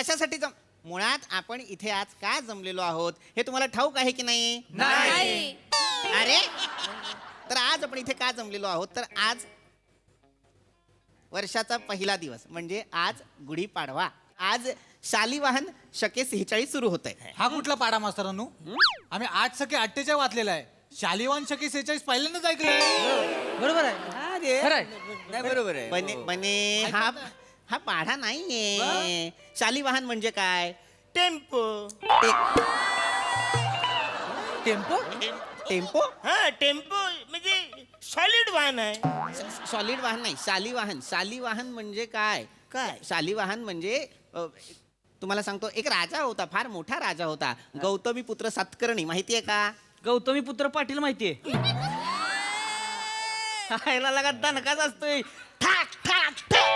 कशासाठी मुळात आपण इथे आज का जमलेलो आहोत हे तुम्हाला ठाऊक आहे की नाही? नाही. अरे तर आज आपण इथे का जमलेलो आहोत तर आज वर्षाचा पहिला दिवस म्हणजे आज गुढीपाडवा. आज शालिवाहन शके 46 सुरू होत आहे. हा कुठला पाडा मास्तरांनो? आम्ही 8 सके 48 वाचलेला आहे. शालिवान शके 46 पहिल्यांदाच ऐकलंय. बरोबर आहे. खरं आहे. नाही बरोबर आहे. बने बने हा पाढा नाहीये. शालिवाहन म्हणजे काय? टेम्पो. टेम्पो. टेम्पो हा टेम्पो म्हणजे सॉलिड वाहन आहे. सॉलिड वाहन नाही, शालिवाहन. शालिवाहन म्हणजे काय? काय? शालिवाहन म्हणजे तुम्हाला सांगतो, एक राजा होता, फार मोठा राजा होता, गौतमी पुत्र सातकर्णी. माहितीये का? गौतमी पुत्र पाटील माहितीये. ह्याला लगा दणकाच असतोय. ठाक ठाक ठाक.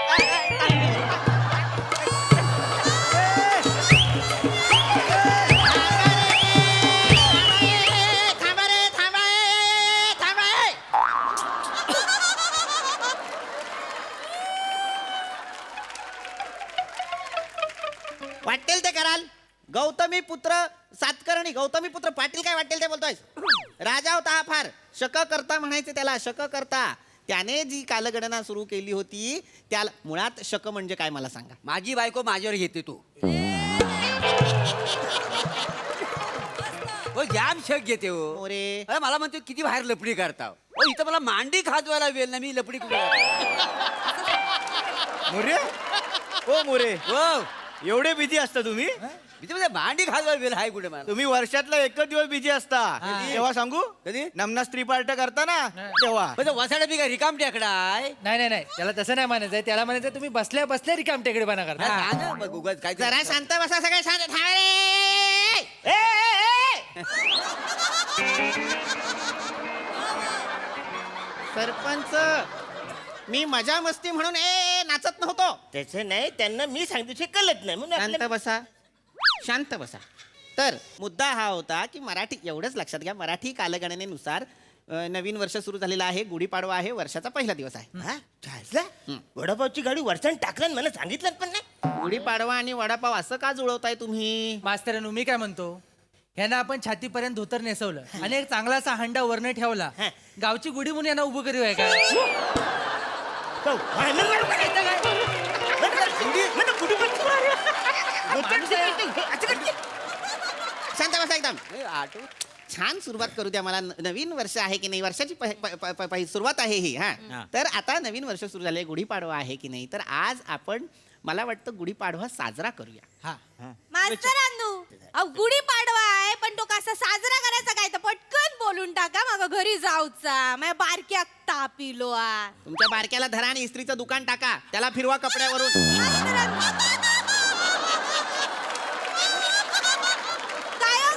थांबा रे, थांबा रे, थांबा रे. वाटेल ते कराल. गौतमी पुत्र सातकर्णी, गौतमी पुत्र पाटील काय वाटेल ते बोलतोय. राजा होता हा फार. शक करता म्हणायचे त्याला, शक करता. त्याने जी कालगणना सुरू केली होती त्याला मुळात शक म्हणजे काय मला सांगा. माझी बायको माझ्यावर घेते तू. हो जाम शक घेते हो. मोरे अरे मला म्हणतो किती बाहेर लपडी करता हो. इथं मला मांडी खाजवायला वेळ ना, मी लपडी कुठे मोरे. हो मोरे. हो एवढे बिझी असता तुम्ही? इथे म्हणजे मांडी खाजवायला वेळ आहे कुठे मला. तुम्ही वर्षातला एकच दिवस बिझी असता. तेव्हा सांगू कधी? नमना स्त्री पार्ट करता ना तेव्हा. म्हणजे वसाडा बी काय रिकाम टेकडा आहे. नाही नाही नाही त्याला तसं नाही म्हणायचंय. त्याला म्हणायचं तुम्ही बसल्या बसल्या रिकाम टेकडेपणा करता. हा ना, मग उगाच काय जरा शांत बसा, सगळे शांत. थांबा रे. सरपंच, मी मजा मस्ती म्हणून नाचत नव्हतो. त्याचं नाही, त्यांना मी सांगतो कळत नाही म्हणून शांत आपलं- बसा, शांत बसा. तर मुद्दा हा होता की मराठी, एवढंच लक्षात घ्या, मराठी कालगणनेनुसार नवीन वर्ष सुरू झालेलं आहे. गुढीपाडवा आहे, वर्षाचा पहिला दिवस आहे. हा, झालं? वडापावची गाडी वरच्यानं टाकलं आणि मला सांगितलं पण नाही. गुढीपाडवा आणि वडापाव असं का जुळवताय तुम्ही? मास्तरांनो मी काय म्हणतो, ह्यांना आपण छातीपर्यंत धोतर नेसवलं आणि एक चांगलासा हंडा वरनं ठेवला. हा. गावची गुढी म्हणून यांना उभं करू आहे का? हो, भांडण वाढू करायचं काय? म्हणलं, कुठे पण तू अरे. असं करते. शांत बसा एकदम. आठव छान सुरुवात करू द्या मला. नवीन वर्ष आहे की नाही, वर्षाची सुरुवात आहे ही. हा तर आता नवीन वर्ष सुरू झाले, गुढीपाडवा आहे की नाही, तर आज आपण मला वाटतं गुढीपाडवा साजरा करूया. हा. मास्तरांनो, अहो गुढीपाडवा आहे पण तो कसा साजरा करायचा काय तर पटकन बोलून टाका. मग घरी जाऊचा माझ्या बारक्या ताप इलो आ. तुमच्या बारक्याला धरा आणि इस्त्रीचं दुकान टाका, त्याला फिरवा कपड्यावरून.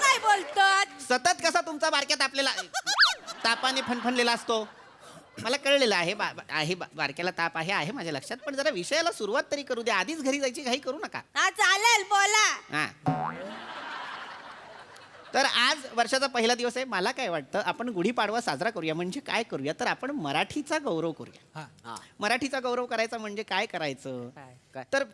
काय बोलतात? सतत कसा तुमचा बारक्यात आपल्याला तापाने फणफणलेला असतो. मला कळलेलं आहे बारक्याला ताप आहे माझ्या लक्षात. पण जरा विषयाला सुरुवात तरी करू द्या. आधीच घरी जायची घाई करू नका. हा चालेल, बोला. हा तर आज वर्षाचा पहिला दिवस आहे. मला काय वाटतं आपण गुढीपाडवा साजरा करूया. म्हणजे काय करूया तर आपण मराठीचा गौरव करूया. हा. मराठीचा गौरव करायचा म्हणजे काय करायचं तर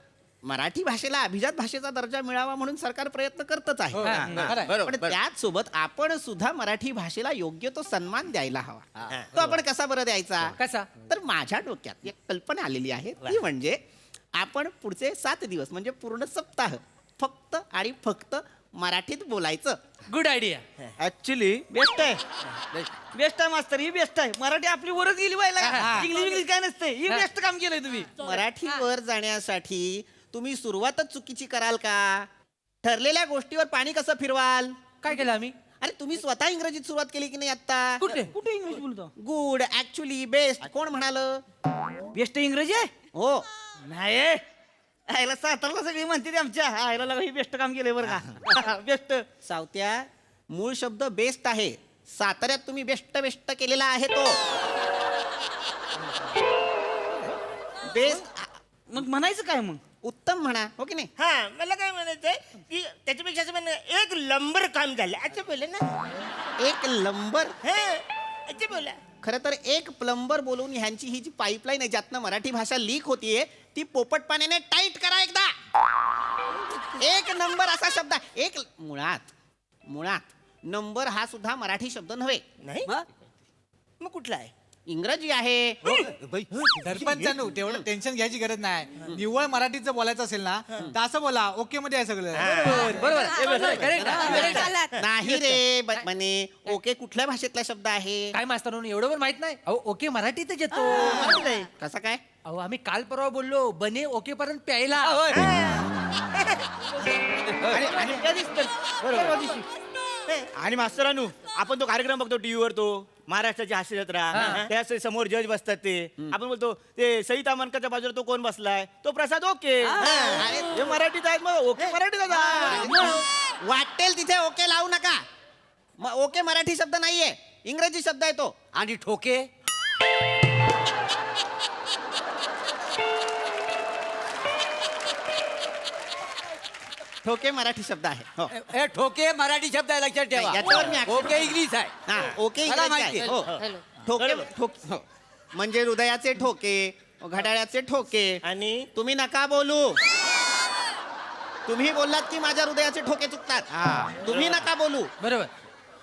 मराठी भाषेला अभिजात भाषेचा दर्जा मिळावा म्हणून सरकार प्रयत्न करतच आहे. खरंय. बरोबर पण त्याच सोबत आपण सुद्धा मराठी भाषेला योग्य तो सन्मान द्यायला हवा. तो आपण कसा बरं द्यायचा? कसा? तर माझ्या डोक्यात एक कल्पना आलेली आहे. ती म्हणजे आपण पुढचे 7 दिवस म्हणजे पूर्ण सप्ताह फक्त आणि फक्त मराठीत बोलायचं. Good idea. ऍक्च्युली बेस्ट आहे. बेस्ट आहे मास्तर, ही बेस्ट आहे. मराठी आपली वरच गेली व्हायला. इंग्लिश काय नसते. ही बेस्ट काम केलंय तुम्ही. मराठी वर जाण्यासाठी तुम्ही सुरुवातच चुकीची कराल का? ठरलेल्या गोष्टीवर पाणी कसं फिरवाल? काय केलं आम्ही? अरे तुम्ही स्वतः इंग्रजीत सुरुवात केली की नाही आता? कुठे? कुठे इंग्लिश बोलतो? गुड, ऍक्च्युली, बेस्ट कोण म्हणाल? बेस्ट इंग्रजी आहे? हो. नाही आयला सातारला सगळी म्हणते ते आमच्या आयला लगा ही बेस्ट काम केलंय बरं का. बेस्ट. सावत्या, मूळ शब्द बेस्ट आहे. साताऱ्यात तुम्ही बेस्ट बेस्ट केलेला आहे तो. बेस्ट मग म्हणायचं काय मग? उत्तम म्हणा, हो की नाही? हा, मला काय म्हणायचंय की त्याच्यापेक्षा असं म्हणणं, एक लंबर काम झालं असं बोला ना. एक लंबर. हा, असं बोला. खरं तर एक प्लंबर बोलून ह्यांची ही जी पाईपलाईन आहे ज्यातनं मराठी भाषा लीक होतीये ती पोपट पाण्याने टाईट करा एकदा. एक नंबर असा शब्द आहे. एक मुळात नंबर हा सुद्धा मराठी शब्द नव्हे, नाही मग? मग कुठला आहे? इंग्रजी आहे. सरपंचांनो तेवढं टेन्शन घ्यायची गरज नाही. निव्वळ मराठीत जर बोलायचं असेल ना तर असं बोला, ओके मध्ये आहे सगळं. बरोबर चालात. नाही रे म्हणे ओके कुठल्या भाषेतला शब्द आहे? काय मास्तर एवढं पण माहित नाही अहो ओके मराठीतच येतो. कसा काय? अहो आम्ही काल परवा बोललो बने ओके पर्यंत प्यायला. आणि मास्तरानू आपण तो कार्यक्रम बघतो टीव्हीवर, तो महाराष्ट्राची हास्य जत्रा, त्या समोर जज बसतात ते. आपण बोलतो ते सईता अमनकरच्या बाजूला तो कोण बसलाय? तो प्रसाद ओके. हे मराठीत आहेत, मग ओके मराठीत आहेत. वाटेल तिथे ओके लावू नका. ओके मराठी शब्द नाहीये, इंग्रजी शब्द आहे तो. आणि ठोके ठोके मराठी शब्द आहे. हो. हे ठोके मराठी शब्द आहे, लक्षात याच्यावर मी ठेवा. action- ओके इंग्लिश आहे. हा ओके मला इंग्रजी माहिती आहे. आहे. हो. ठोके हो. म्हणजे हृदयाचे ठोके, घड्याळाचे ठोके. आणि तुम्ही नका बोलू. तुम्ही बोललात की माझ्या हृदयाचे ठोके चुकतात. तुम्ही नका बोलू. बरोबर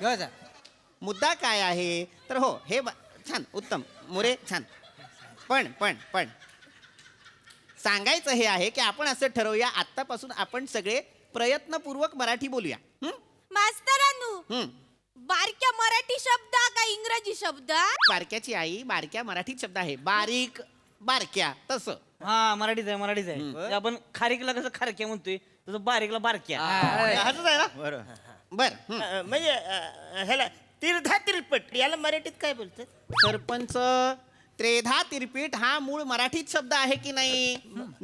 कळलं? मुद्दा काय आहे तर हो हे छान उत्तम मोरे छान. पण सांगायचं हे आहे की आपण असं ठरवूया आत्तापासून आपण सगळे प्रयत्नपूर्वक मराठी बोलूया. हं? मास्तरानू हं. बारक्या मराठी शब्द का इंग्रजी शब्द? बारक्याची आई बारक्या मराठीत शब्द आहे. बारीक बारक्या तसं. हा मराठीच आहे. ते आपण खारीकला कसं खारक्या म्हणतोय तसं बारीकला बारक्या. असंच आहे ना? बरोबर. बर हं. म्हणजे ह्याला तीर्धा तिरपट याला मराठीत काय बोलतात? सरपंच त्रेधा तिरपीठ हा मूळ मराठीत शब्द आहे की नाही?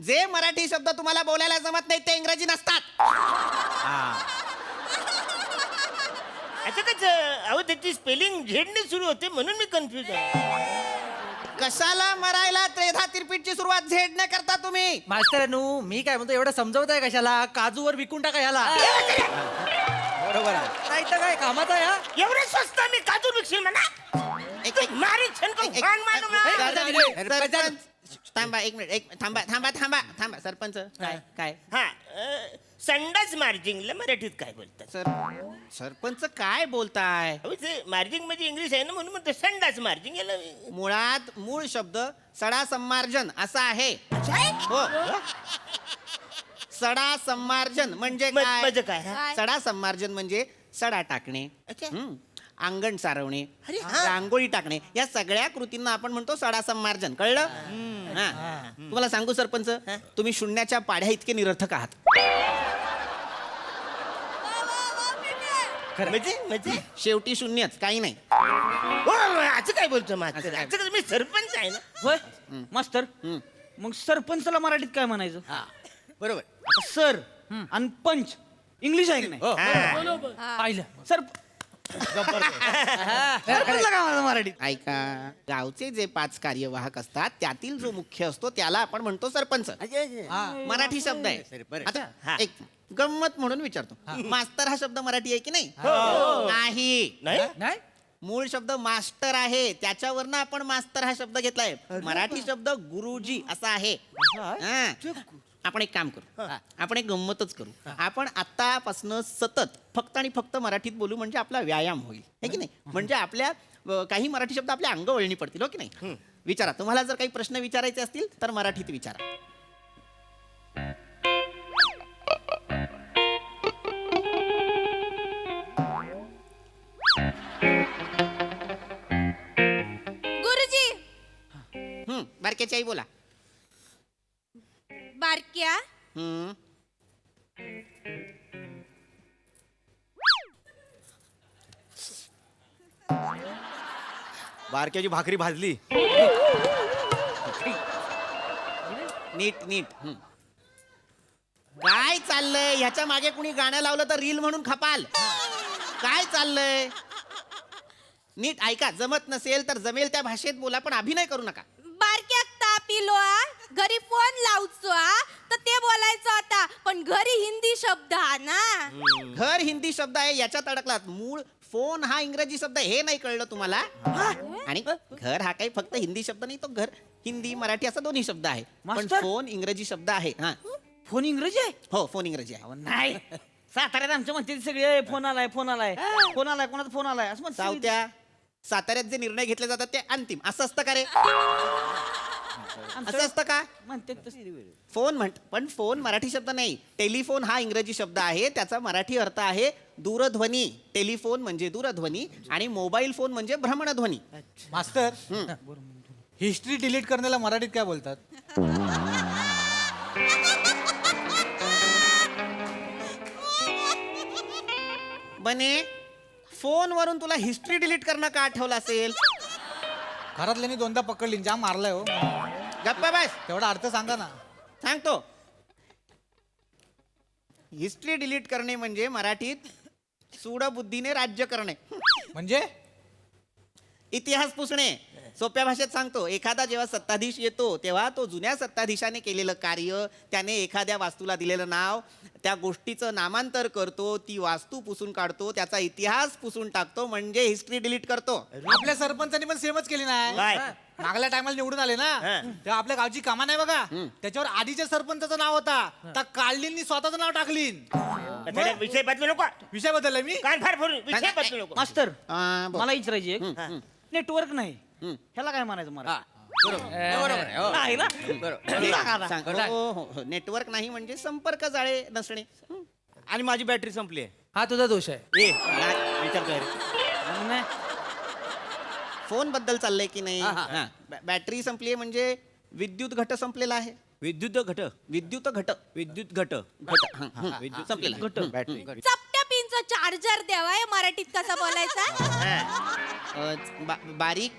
जे मराठी शब्द तुम्हाला बोलायला जमत नाही ते इंग्रजी नसतात. आता कसं अहो त्याची स्पेलिंग झेडने सुरू होते म्हणून मी कन्फ्युज आहे. कशाला मरायला त्रेधा तिरपीठची सुरुवात झेड न करता तुम्ही? मास्तरानू मी काय म्हणतो एवढं समजवताय कशाला? काजूवर विकून टाका ह्याला. बरोबर आहे. नाही तर काय कामाचा आहे हा? एवढे स्वस्त मी काजू विकशील म्हणा. एक- मारी छनकन एक- खाण मानू ना. सरपंच थांबा एक मिनिट थांबा सरपंच काय हा संडास मार्जिंगला मराठीत काय बोलतात? सरपंच काय बोलताय? अहो ते मार्जिंग म्हणजे इंग्लिश आहे ना म्हणून म्हणतो संडास मार्जिंग याला. मुळात मूळ शब्द सडा संमार्जन असा आहे. हो सडा संमार्जन म्हणजे म्हणजे काय? काय? सडा संमार्जन म्हणजे सडा टाकणे, अच्छा. अंगण सारवणे, अरे हा. रांगोळी टाकणे, या सगळ्या कृतींना आपण म्हणतो सडा संमार्जन. कळलं? हा. तुम्हाला सांगू सरपंच तुम्ही शून्याच्या पाढ्या इतके निरर्थक आहात. म्हणजे शेवटी शून्यच काही नाही. हो, असं काय बोलतो मास्तर? असं कसं? मी सरपंच आहे ना. होय मास्तर हं. मग सरपंचला मराठीत काय म्हणायचं? हा बरोबर. आता सर आणि पंच इंग्लिश आहे की नाही? पाहिलं सर सरपंचला काय म्हणायचं मराठीत? ऐका गावचे जे 5 कार्यवाहक असतात त्यातील जो मुख्य असतो त्याला आपण म्हणतो सरपंच. मराठी शब्द आहे. सरपंच. आता एक गंमत म्हणून विचारतो, मास्तर हा शब्द मराठी आहे की नाही? नाही. नाही नाही मूळ शब्द मास्टर आहे, त्याच्यावरनं आपण मास्तर हा शब्द घेतलाय. मराठी शब्द गुरुजी असा आहे. हा. आपण एक काम करू, आपण एक गंमतच करू. आपण आतापासनं सतत फक्त आणि फक्त मराठीत बोलू म्हणजे आपला व्यायाम होईल है की नाही? म्हणजे आपल्या काही मराठी शब्द आपल्या अंगवळणी पडतील. हो की नाही? विचारा, तुम्हाला जर काही प्रश्न विचारायचे असतील तर मराठीत विचारा. गुरुजी बारक्याची आई बोला. बारक्या हम्म. बारक्याची भाकरी भाजली. नीट नीट. काय चाललंय ह्याच्या मागे कुणी गाणं लावलं तर रील म्हणून खपाल. काय चाललंय? नीट ऐका, जमत नसेल तर जमेल त्या भाषेत बोला पण अभिनय करू नका. बारक्याक ताप इलो घरी फोन लावचो तर ते बोलायचं आता पण घरी हिंदी शब्द हा ना. घर हिंदी शब्द आहे याच्यात अडकलात. मूळ फोन हा इंग्रजी शब्द आहे हे नाही कळलं तुम्हाला? आणि घर हा काही फक्त हिंदी शब्द नाही, तो घर हिंदी मराठी असा दोन्ही शब्द आहे. पण मास्तर? फोन इंग्रजी शब्द आहे. हा फोन इंग्रजी आहे हो फोन इंग्रजी आहे. अहो, नाही साताऱ्यात आमच्या म्हणते सगळे फोन आलाय फोन आलाय फोन आलाय कोणाचा फोन आलाय असं म्हणतात सगळी. सावत्या साताऱ्यात जे निर्णय घेतले जातात ते अंतिम असं असतं का रे? असं असतं का? म्हणते तसं. फोन पण फोन मराठी शब्द नाही. टेलिफोन हा इंग्रजी शब्द आहे. त्याचा मराठी अर्थ आहे दूरध्वनी. टेलिफोन म्हणजे दूरध्वनी आणि मोबाईल फोन म्हणजे भ्रमणध्वनी. मास्तर हिस्ट्री डिलीट करण्याला मराठीत काय बोलतात? बने फोनवरून तुला हिस्ट्री डिलीट करणं का आठवलं असेल? घरातल्यांनी दोनदा पकडली जाम मारलाय हो. गप्पा बस तेवढा अर्थ सांगा ना. सांगतो. हिस्ट्री डिलीट करणे म्हणजे मराठीत सूडबुद्धीने राज्य करणे. म्हणजे इतिहास पुसणे. सोप्या भाषेत सांगतो, एखादा जेव्हा सत्ताधीश येतो तेव्हा तो जुन्या सत्ताधीशाने केलेलं कार्य, त्याने एखाद्या वास्तूला दिलेलं नाव, त्या गोष्टीचं नामांतर करतो, ती वास्तू पुसून काढतो, त्याचा इतिहास पुसून टाकतो, म्हणजे हिस्ट्री डिलीट करतो. आपल्या सरपंचांनी पण सेमच केली नाही. काय? मागल्या टायमाला निवडून आले ना तेव्हा आपल्या गावची कामा नाही बघा त्याच्यावर आधीच्या सरपंचाचं नाव होता त्या काढलींनी स्वतःचं नाव टाकली. त्याला विषय बदलू नको. विषय बदलला मी. कान फार फोडून विषय बदलू नको. मास्तर बोल. मला विचारायची एक नेटवर्क नाही ह्याला काय म्हणायचं मला बरोबर आहे, हो. नाही ना सांगा ना. सांग. हो, हो, हो. नेटवर्क नाही म्हणजे संपर्क जाळे नसणे. आणि माझी बॅटरी संपली आहे. हा तुझा दोष आहे. विचारतोय नाही. फोन बद्दल चाललंय की नाही? हा, हा. बॅटरी संपली म्हणजे विद्युत घट संपलेला आहे. विद्युत घट विद्युत घट विद्युत घट विद्युत संपलेला आहे. घट बॅटरी चपट्या पिनचा चार्जर द्यावा हे मराठीत कसा बोलायचा? बारीक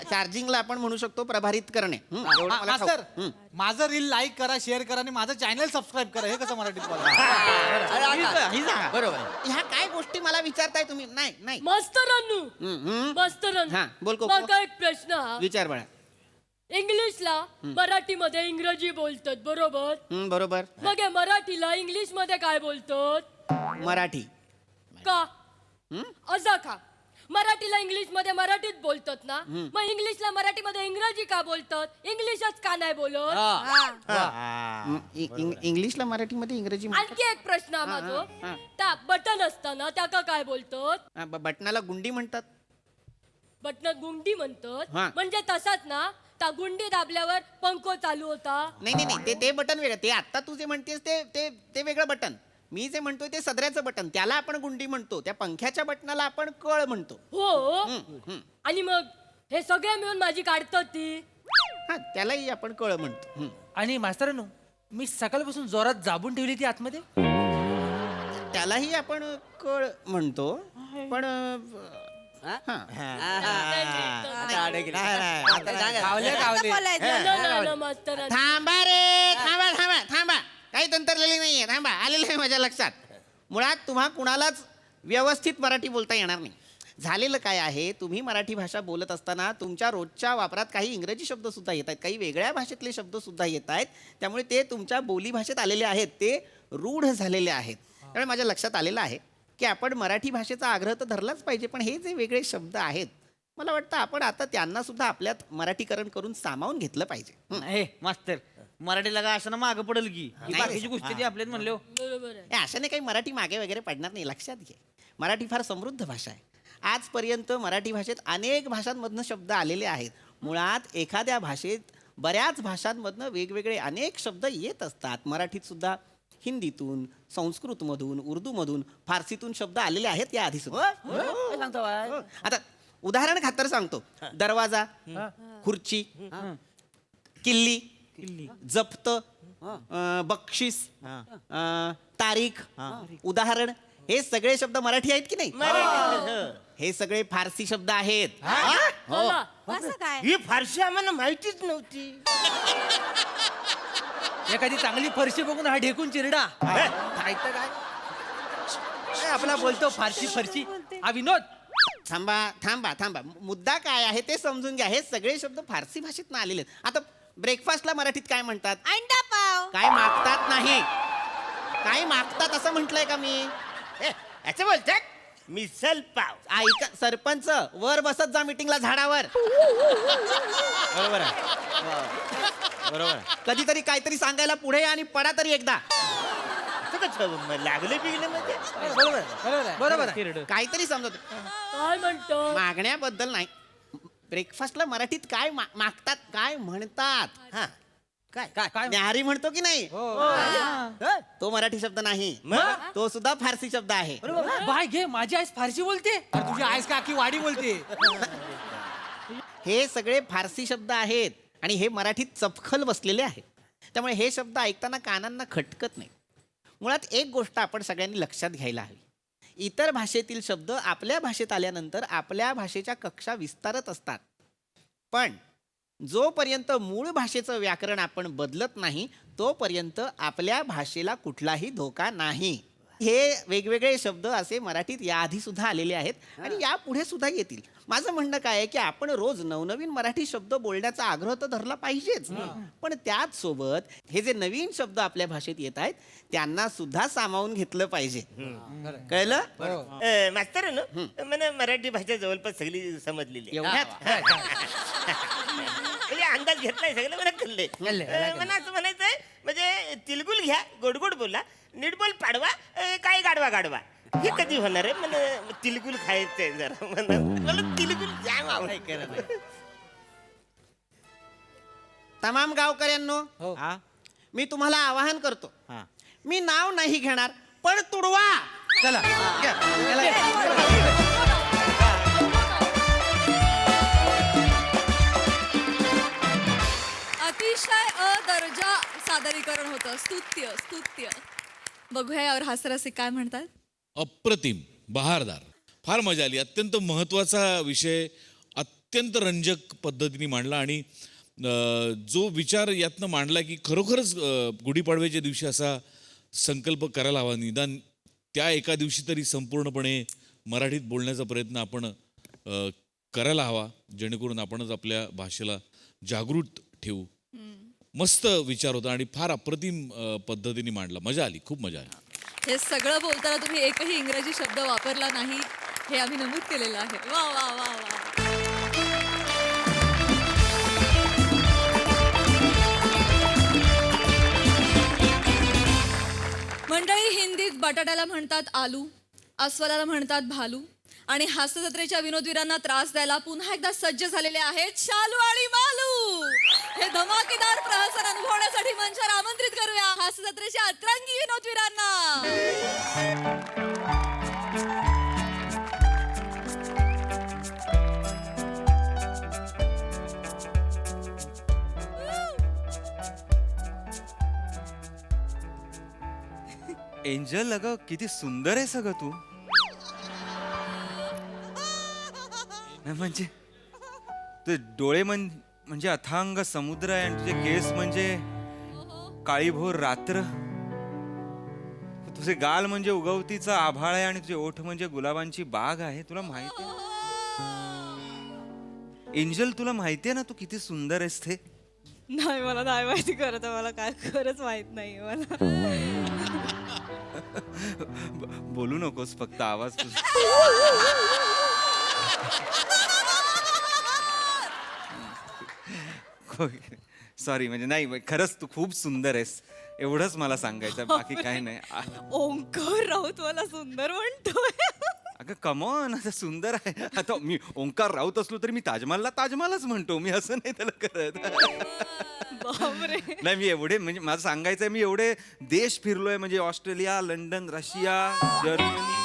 चार्जिंगला आपण म्हणू शकतो प्रभारित करणे. एवढं मला मास्तर ठाऊक. माझं रील लाईक करा शेअर करा आणि माझं चॅनल सबस्क्राईब करा. हे कसं मराठीत बोला? अरे, आता. बरोबर आहे. ह्या काय गोष्टी मला विचारताय तुम्ही? नाही नाही. मास्तरांनो हम्म. मास्तरांनो हा, बोल कोको. माका एक प्रश्न हा विचार बाळा. इंग्लिशला मराठीमध्ये इंग्रजी बोलतात बरोबर बरोबर. मग हे मराठीला इंग्लिश मध्ये काय बोलतात मराठी. का असा का मराठीला इंग्लिश मध्ये मराठीत बोलतात ना मग इंग्लिशला मराठीमध्ये इंग्रजी का बोलतात इंग्लिशच का नाही बोलत इंग्लिशला मराठीमध्ये इंग्रजी म्हणतात. आणखी एक प्रश्न हा माझो त्या बटन असताना त्याका काय बोलतात बटनाला गुंडी म्हणतात. बटनात गुंडी म्हणतात हा. म्हणजे तसाच ना त्या गुंडी दाबल्यावर पंखो चालू होता नाही नाही नाही ते बटन वेगळं. ते आता तू जे म्हणतेस ते वेगळं बटन. मी जे म्हणतोय ते सदऱ्याचं बटन, त्याला आपण गुंडी म्हणतो. त्या पंख्याच्या बटनाला आपण कळ म्हणतो. हो हम्म. आणि मग हे सगळे मिळून माझी काढतात ती हा, त्यालाही आपण कळ म्हणतो. आणि मास्तरांनो मी सकाळपासून जोरात जाबून ठेवली ती आतमध्ये. त्यालाही आपण कळ म्हणतो. पण आता अडकली. आता सांगा. गावले गावले. बोलायचं मास्तर थांबा रे, थांबा. काही तंत्रलेली नाहीये. थांबा, आलेलं आहे माझ्या लक्षात. मुळात तुम्हा कुणालाच व्यवस्थित मराठी बोलता येणार नाही. झालेलं काय आहे, तुम्ही मराठी भाषा बोलत असताना तुमच्या रोजच्या वापरात काही इंग्रजी शब्द सुद्धा येत आहेत, काही वेगळ्या भाषेतले शब्द सुद्धा येत आहेत. त्यामुळे ते तुमच्या बोली भाषेत आलेले आहेत, ते रूढ झालेले आहेत. त्यामुळे माझ्या लक्षात आलेलं आहे की आपण मराठी भाषेचा आग्रह तर धरलाच पाहिजे, पण हे जे वेगळे शब्द आहेत मला वाटतं आपण आता त्यांना सुद्धा आपल्यात मराठीकरण करून सामावून घेतलं पाहिजे. हे मास्तर मराठीला का असं मागं पडेल की ही नाही, बाकीची गोष्टी ती आपल्यात म्हणले बरोबर आहे हे अशाने काही मराठी मागे वगैरे पडणार नाही. लक्षात घे, मराठी फार समृद्ध भाषा आहे. आजपर्यंत मराठी भाषेत अनेक भाषांमधनं शब्द आलेले आहेत. मुळात एखाद्या भाषेत बऱ्याच भाषांमधनं वेगवेगळे अनेक शब्द येत असतात. मराठीत सुद्धा हिंदीतून, संस्कृतमधून, उर्दूमधून, फारसीतून शब्द आलेले आहेत या आधी सुद्धा. सांगतो बाय. आता उदाहरण खातर सांगतो. दरवाजा, खुर्ची, किल्ली, जप्त, बक्षीस, तारीख, उदाहरण, हे सगळे शब्द मराठी आहेत की नाही? हे सगळे फारसी शब्द आहेत. चला. कसं काय? ही फारशी आम्हाला माहितीच नव्हती. एखादी चांगली फरशी बघून हा ढेकून चिरडा खायचं काय? आपला बोलतो फारशी फरशी हा विनोद. थांबा. मुद्दा काय आहे ते समजून घ्या. हे सगळे शब्द फारसी भाषेत आलेले आहेत. आता ब्रेकफास्टला मराठीत काय म्हणतात? अंडा पाव. काय मागतात नाही, काय मागतात असं म्हटलंय का मी? याचं बोलतात मिसल पाव. ऐका सरपंच, वर बसत जा मीटिंगला झाडावर. बरोबर आहे. बरोबर कधीतरी काहीतरी सांगायला पुढे या आणि पडा तरी एकदा. लागले पिगले म्हणजे बरोबर आहे. काहीतरी समजत. काय म्हणतो मागण्याबद्दल नाही, ब्रेकफास्टला मराठीत काय मागतात, काय म्हणतात? हा काय न्याहारी म्हणतो की नाही? तो मराठी शब्द नाही, तो सुद्धा फारसी शब्द आहे. बाय घे, माझी आईस फारशी बोलते. अरे तुझी आईस का अख्खी वाडी बोलते. हे सगळे फारसी शब्द आहेत आणि हे मराठीत चपखल बसलेले आहेत. त्यामुळे हे शब्द ऐकताना कानांना खटकत नाही. मुळात एक गोष्ट आपण सगळ्यांनी लक्षात घ्यायला हवी. इतर भाषेतील शब्द आपल्या भाषेत आल्यानंतर आपल्या भाषेच्या कक्षा विस्तारत असतात. पण जोपर्यंत मूळ भाषेचं व्याकरण आपण बदलत नाही तोपर्यंत आपल्या भाषेला कुठलाही धोका नाही. हे वेगवेगळे शब्द असे मराठीत याआधी सुद्धा आलेले आहेत आणि यापुढे सुद्धा येतील. माझं म्हणणं काय आहे की आपण रोज नवनवीन मराठी शब्द बोलण्याचा आग्रह तर धरला पाहिजेच, पण त्याच सोबत हे जे नवीन शब्द आपल्या भाषेत येत आहेत त्यांना सुद्धा सामावून घेतलं पाहिजे. कळलं? मास्तर मला मराठी भाषा जवळपास सगळी समजलेली आहे. एवढ्यात म्हणजे अंदाज घेतलाय सगळं मला कळले. मला असं म्हणायचंय म्हणजे तिलगुल घ्या, गोड गोड बोला, नीट बोल पाडवा, काय गाडवा गाडवा. हे कधी होणार आहे? मला तिलगुल खायचंय जरा. मला तिलगुल जाम आवडायचं. तमाम गावकऱ्यांनो, मी तुम्हाला आवाहन करतो, मी नाव नाही घेणार पण तुडवा. चला घ्या. अतिशय दर्जा सादरीकरण होतं. स्तुत्य स्तुत्य. बघूया यावर हास्यरसिक काय म्हणतात. अप्रतिम, बहारदार, फार मजा आली. अत्यंत महत्त्वाचा विषय अत्यंत रंजक पद्धतीने मांडला आणि जो विचार यातनं मांडला की खरोखरच गुढीपाडव्याच्या दिवशी असा संकल्प करायला हवा, निदान त्या एका दिवशी तरी संपूर्णपणे मराठीत बोलण्याचा प्रयत्न आपण करायला हवा, जेणेकरून आपणच आपल्या भाषेला जागृत ठेवू. मस्त विचार होता आणि फार अप्रतिम पद्धतीने मांडला. मजा आली, खूप मजा आली. हे सगळं बोलताना तुम्ही एकही इंग्रजी शब्द वापरला नाही हे आम्ही नमूद केलेलं आहे. वा वा वा वा. मंडळी, हिंदीत बटाट्याला म्हणतात आलू, अस्वलाला म्हणतात भालू आणि हास्य जत्रेच्या विनोदवीरांना त्रास द्यायला पुन्हा एकदा सज्ज झालेले आहेत शालू आणि मालू. हे धमाकेदार प्रहसन अनुभवण्यासाठी मंचावर आमंत्रित करूया हास्य जत्रेच्या अतरंगी विनोदवीरांना. एंजल, अगं किती सुंदर आहे सगळं तू. म्हणजे तुझे डोळे म्हणजे अथांग समुद्र आहे आणि तुझे केस म्हणजे काळीभोर रात्र. तुझे गाल म्हणजे उगवतीचा आभाळ आहे आणि तुझे ओठ म्हणजे गुलाबांची बाग आहे. तुला माहिती आहे एंजल, तुला माहिती आहे ना तू किती सुंदर आहेस ते. नाही, मला नाही माहिती. खरं तर मला काय खरंच माहित नाही मला. बोलू नकोस, फक्त आवाज तुझा. सॉरी, म्हणजे नाही, खरंच तू खूप सुंदर आहेस, एवढंच मला सांगायचं, बाकी काही नाही. ओंकार राऊत मला सुंदर म्हणतोय. अगं कमॉन, आता सुंदर आहे. आता मी ओंकार राऊत असलो तरी मी ताजमहलला ताजमहलच म्हणतो, मी असं नाही त्याला करत. नाही, मी एवढे म्हणजे माझं सांगायचं आहे, मी एवढे देश फिरलोय, म्हणजे ऑस्ट्रेलिया, लंडन, रशिया, जर्मनी,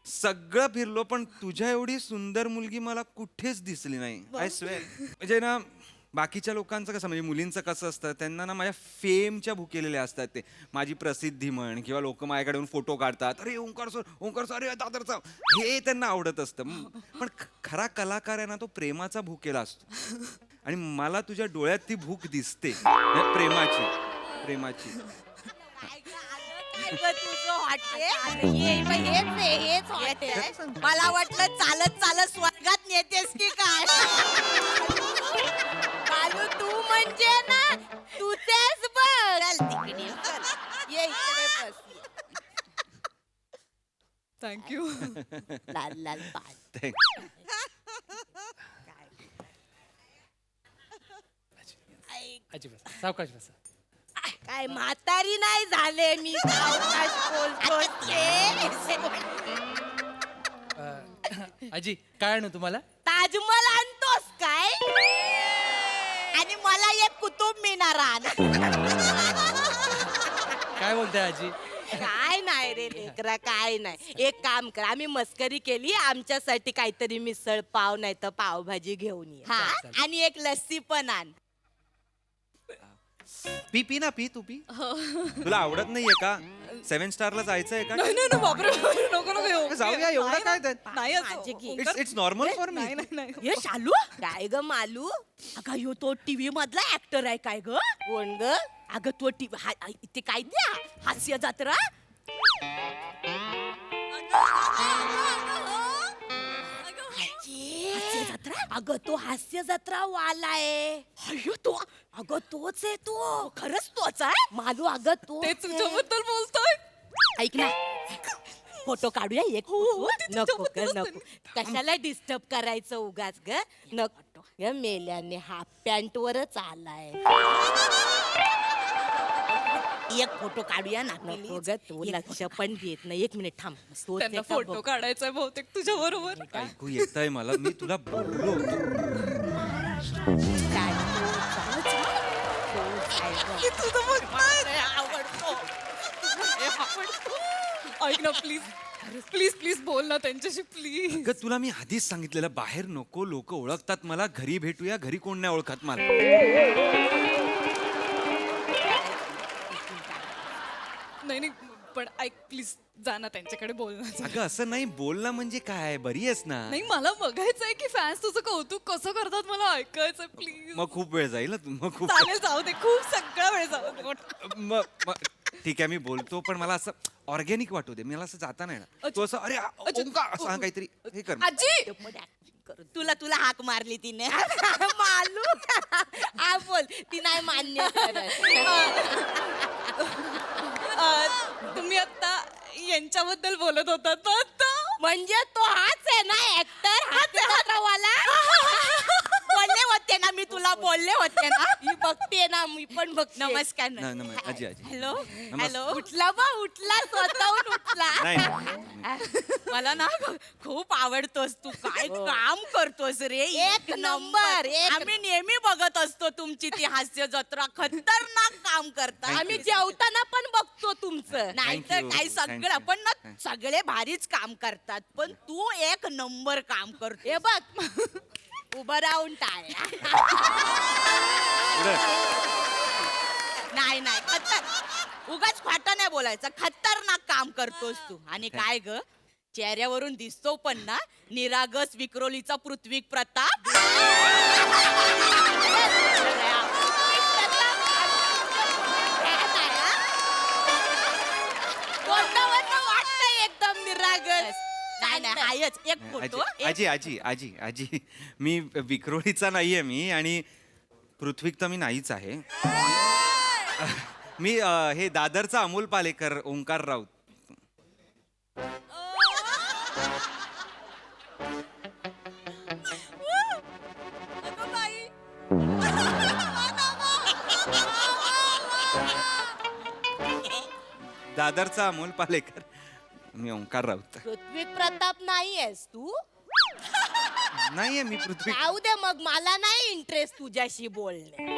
सगळं फिरलो, पण तुझ्या एवढी सुंदर मुलगी मला कुठेच दिसली नाही. I swear. म्हणजे ना, बाकीच्या लोकांचं कसं, म्हणजे मुलींचं कसं असतं, त्यांना ना माझ्या फेमच्या भुकेलेल्या असतात. ते माझी प्रसिद्धी म्हण किंवा लोक माझ्याकडे येऊन फोटो काढतात, अरे ओंकार सर अरे दादरचा, हे त्यांना आवडत असतं. पण खरा कलाकार आहे ना, तो प्रेमाचा भुकेला असतो आणि मला तुझ्या डोळ्यात ती भूक दिसते, प्रेमाची. मला वाटलं चालत चालत स्वर्गात नेतेस की काय. कालू, तू म्हणजे ना तुझेच बस. ये इकडे बस. थँक्यू. लाल लाल पाय. Thanks. ऐक आजी बसा, सावकाश बसा. काय म्हातारी नाही झाले मी सावकाश बोलतोय. आजी काय आणू तुम्हाला? ताजमहल आणतोस काय? आणि मला एक कुतुब मिनार आण. काय बोलताय आजी? काय नाही रे लेकरा, काय नाही. एक काम कर, आम्ही मस्करी केली, आमच्यासाठी काहीतरी मिसळ पाव नाही तर पावभाजी घेऊन ये. हा, आणि एक लस्सी पण आण. पी ना पी तू पी. तुला आवडत नाहीये का? 7 स्टारला जायचंय का? जाऊया, एवढं काय माझे घे. It's normal for me. हे शालू काय ग मालू? अगं ह्यो तो टीव्ही मधला ऍक्टर आहे काय ग? कोण ग? अगं तो टीव्ही ते काय द्या हास्य जत्रा. हास्य जत्रा? अगं तो हास्य जत्रा वाला आहे. अय्यो तो, अगं तोच आहे तो. खरंच तोच आहे मालू. अगं तो तुझ्याबद्दल बोलतोय. ऐक ना, फोटो काढूया एक. नको ग नको, कशाला डिस्टर्ब करायचं उगाच ग. नको या मेल्याने हाफ पॅन्ट वरच आलाय. एक फोटो काढूया ना. नको ग, तो लक्ष पण देत नाही. 1 मिनिट थांब. त्यांना फोटो काढायचा बहुतेक तुझ्या बरोबर. ऐकू येतंय मला, मी तुला बोललो होतो. ऐक ना प्लीज प्लीज प्लीज बोल ना त्यांच्याशी प्लीज. अगं तुला मी आधीच सांगितलेलं बाहेर नको, लोक ओळखतात मला. घरी भेटूया. घरी कोण नाही ओळखत मला. नाही नाही पण ऐक प्लीज जा ना त्यांच्याकडे बोल ना. अगं असं नाही, बोलणं म्हणजे काय? बरी आहेस ना? नाही मला बघायचंय की फॅन्स तुझं कौतुक कसं करतात. मला ऐकायचंय प्लीज. मग खूप वेळ जाईल ना. मग खूप चालेल जाऊ दे, खूप सगळा वेळ जाऊ दे. मग ठीक आहे, मी बोलतो, पण मला असं ऑर्गॅनिक वाटू दे. मला असं जाता नाही ना. तू असं अरे ओंकार असं काहीतरी हे कर. आजी तुला तुला हाक मारली तिने. मालू हा बोल. ती नाही मान्य करत. तुम्ही आता यांच्याबद्दल बोलत होतात ना आता? म्हणजे तो हाच आहे ना ऍक्टर, हाच वाला. बोलले होते ना मी तुला, बोलले होते ना. मी बघते ना, मी पण बघते. नमस्कार. आजी आजी हॅलो हॅलो. उठला बा, उठला, स्वतःहून उठला. नाही मला ना खूप आवडतोस तू. काय काम करतोस रे, एक नंबर. आम्ही नेहमी बघत असतो तुमची ती हास्य जत्रा. खतरनाक काम करता. आम्ही जेवताना पण बघतो तुमचं. नाहीतर you, काही thank सगळं you. पण ना सगळे भारीच काम करतात, पण तू एक नंबर काम करतो. हे बघ उभं राहून टाळ्या. नाही नाही, उगाच खोटं नाही बोलायचं. खतरनाक काम करतोस तू. आणि काय ग, चेहऱ्यावरून दिसतो पण ना निरागस विक्रोलीचा पृथ्वी प्रताप. वाटतंय एकदम निरागस. नाही नाही, हायच एक फोटो. आजी आजी आजी आजी मी विक्रोळीचा नाहीये मी, आणि पृथ्वीक तर मी नाहीच आहे. मी हे दादरचा अमोल पालेकर, ओंकार राऊत. दादरचा अमोल पालेकर, मी ओंकार राऊत. पृथ्वी प्रताप नाहीयेस तू. नाहीये मी पृथ्वी. जाऊ दे मग, मला नाही इंटरेस्ट तुझ्याशी बोलणे.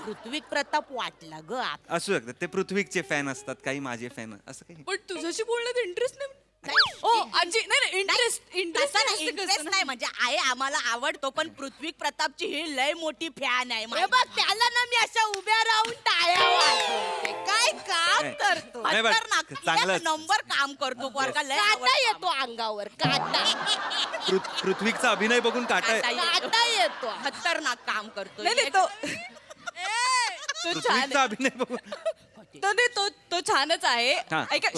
पृथ्वी प्रताप वाटला ग. असू शकतं, ते पृथ्वीचे फॅन असतात, काही माझे फॅन, असं काही. पण तुझ्याशी बोलण्यात इंटरेस्ट नाही. ओ आजी नाही नाही इंटरेस्ट इंटरेस्ट नाही म्हणजे आहे, आम्हाला आवडतो, पण पृथ्वी प्रतापची ही लय मोठी फॅन आहे. बघ त्याला ना मी अशा उभ्या राहून टाळ्या वाजवते. काय काम करतो, नाही बघ, खतरनाक. चांगलं. एक नंबर काम करतो. पोरगा लय काटा येतो अंगावर. काटा पृथ्वीचा अभिनय बघून काटा काटा येतो. खतरनाक काम करतो. नाही नाही तो छान पृथ्वीचा अभिनय बघून करते. तर तो छानच आहे हा, ऐका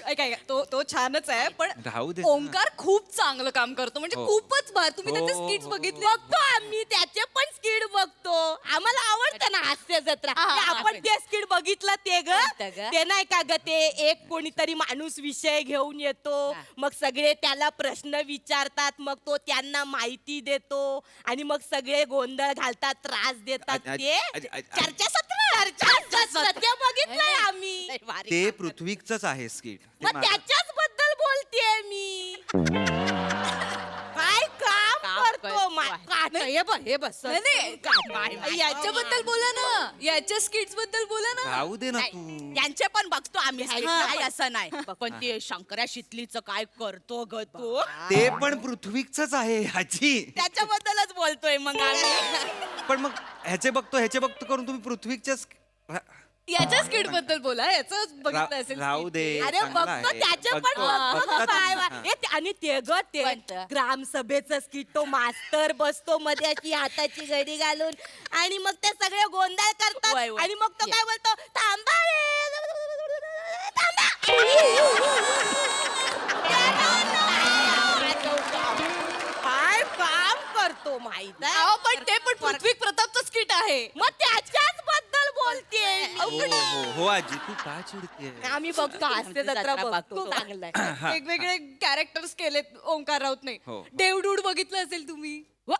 ऐका तो छानच आहे पण राहू दे ना. ओंकार खूप चांगलं काम करतो म्हणजे हो. खूपच भार तुम्ही हो, त्याचे हो, स्किट्स हो, बघितले बघतो आम्ही त्याचे पण स्किड बघतो. आम्हाला आवडतं ना हास्य जत्रा. हा, ते आपण ते स्किड बघितलं ते ग कोणतं ग? ते नाही का ग ते एक कोणीतरी माणूस विषय घेऊन येतो मग सगळे त्याला प्रश्न विचारतात मग तो त्यांना माहिती देतो आणि मग सगळे गोंधळ घालतात त्रास देतात ते चर्चासत्र ते बघितलंय आम्ही. ते पृथ्वीचंच आहे स्किट मग त्याच्याच बद्दल बोलतेय मी. काय काम करतो हे बस याच्याबद्दल बोला ना याच्या स्किट्स बद्दल बोला ना राहू दे ना तू त्यांचे पण बघतो आम्ही नाही असं नाही पण ते शंकरा शितलीचं काय करतो ग तो ते पण पृथ्वीचंच आहे ह्याची त्याच्याबद्दलच बोलतोय मग आम्ही. पण मग ह्याचे बघतो करून तुम्ही पृथ्वीच्या याच्या स्किट बद्दल बोला याच बघितलं असेल राहू दे अरे चांगलं बघतो आहे. त्याचे पण बघतो बघतो काय हा. आणि ते ग ते कोणतं? ग्रामसभेचं स्किट तो मास्तर बसतो मध्ये अशी हाताची घडी घालून आणि मग ते सगळे गोंधळ करतात वय, वय. आणि मग तो काय बोलतो थांबा काय काम करतो माहित आहे पण ते पण पृथ्वी प्रतापचं स्किट आहे मग त्याच्याच बद्दल बोलतेय हो आजी तू का चिडते आम्ही बघतो हास्य जत्रा बघतो चांगलं आहे. वेगवेगळे कॅरेक्टर्स केलेत ओंकार राऊतने हो. देवडूड बघितलं असेल तुम्ही व,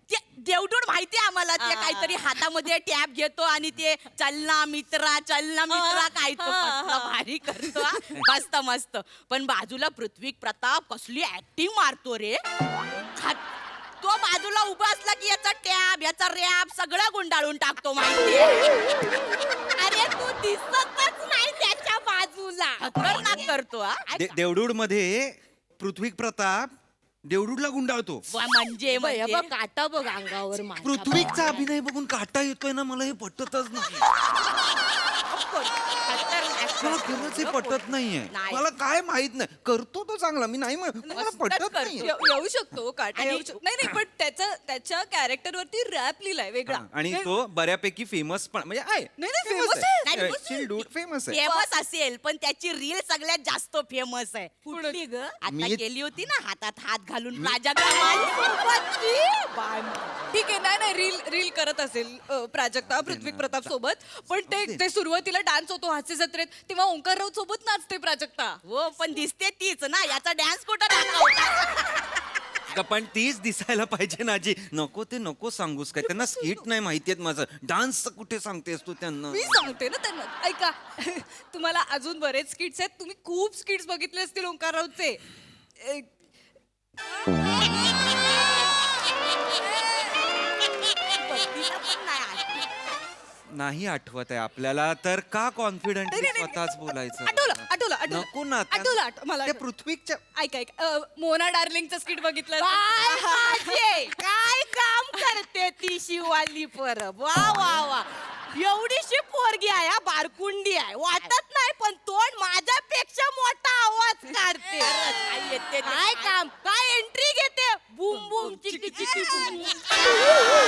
ते देवडूड माहितीये आम्हाला ते हा. काहीतरी हातामध्ये टॅब घेतो आणि ते चलना मित्रा काय तो कसलं भारी करतो हा. मस्त मस्त पण बाजूला पृथ्वी प्रताप कसली ऍक्टिंग मारतो रे तो बाजूला उभा असला की याचा टॅब याचा रॅप सगळं गुंडाळून टाकतो माहितीये अरे तू दिसतच नाही त्याच्या बाजूला खतरनाक करतो हा. देवडूड मध्ये पृथ्वी प्रताप देवडूडला गुंडाळतो म्हणजे काटा बघ अंगावर माझ्या. पृथ्वीचा अभिनय बघून काटा येतोय ना मला हे पटतच नाही मला खरंच हे पटत नाहीये नाही. मला काय माहित नाही करतो तो चांगला मी नाही मला पटत नाही येऊ शकतो काटा येऊ शकतो नाही नाही पण त्याच्या कॅरेक्टर वरती रॅप लिहिलाय वेगळा आणि तो बऱ्यापैकी फेमस पण म्हणजे आहे नाही, famous आहे. नाही, चिलडूड फेमस आहे फेमस असेल पण त्याची रील सगळ्यात जास्त फेमस आहे कुठली ग आता मी- केली होती ना हातात हात घालून राजा ग्रामांसोबतची. बाय. ठीक आहे नाही रील करत असेल प्राजक्ता पृथ्वी प्रताप सोबत पण ते सुरुवातीला डान्स होतो हास्य जत्रेत तेव्हा ओंकार राऊत सोबत नाचते प्राजक्ता हो पण दिसते तीच ना याचा डान्स कुठं दाखवता पण तीच दिसायला पाहिजे ना आजी नको ते नको सांगूस काय त्यांना स्किट नाही माहितीयेत माझं डान्स कुठे सांगतेस तू त्यांना मी सांगते ना त्यांना ऐका तुम्हाला अजून बरेच स्किट्स आहेत तुम्ही खूप स्किट्स बघितले असतील ओंकार राऊतचे तिला पण नाही आठवत. नाही आठवत आहे आपल्याला तर का कॉन्फिडंट स्वतःच बोलायचं नको ना मला त्या पृथ्वीच्या ऐक मोना डार्लिंगचं स्किट बघितलं बाय माझे. काय काम करते ती शिवाली परब वा वा वा एवढीशी पोरगी आहे हा, बारकुंडी आहे वाटत नाही पण तोंड माझ्यापेक्षा मोठा आवाज काढते काय काम काय एंट्री घेते बूम बूम चिकी चिकी बूम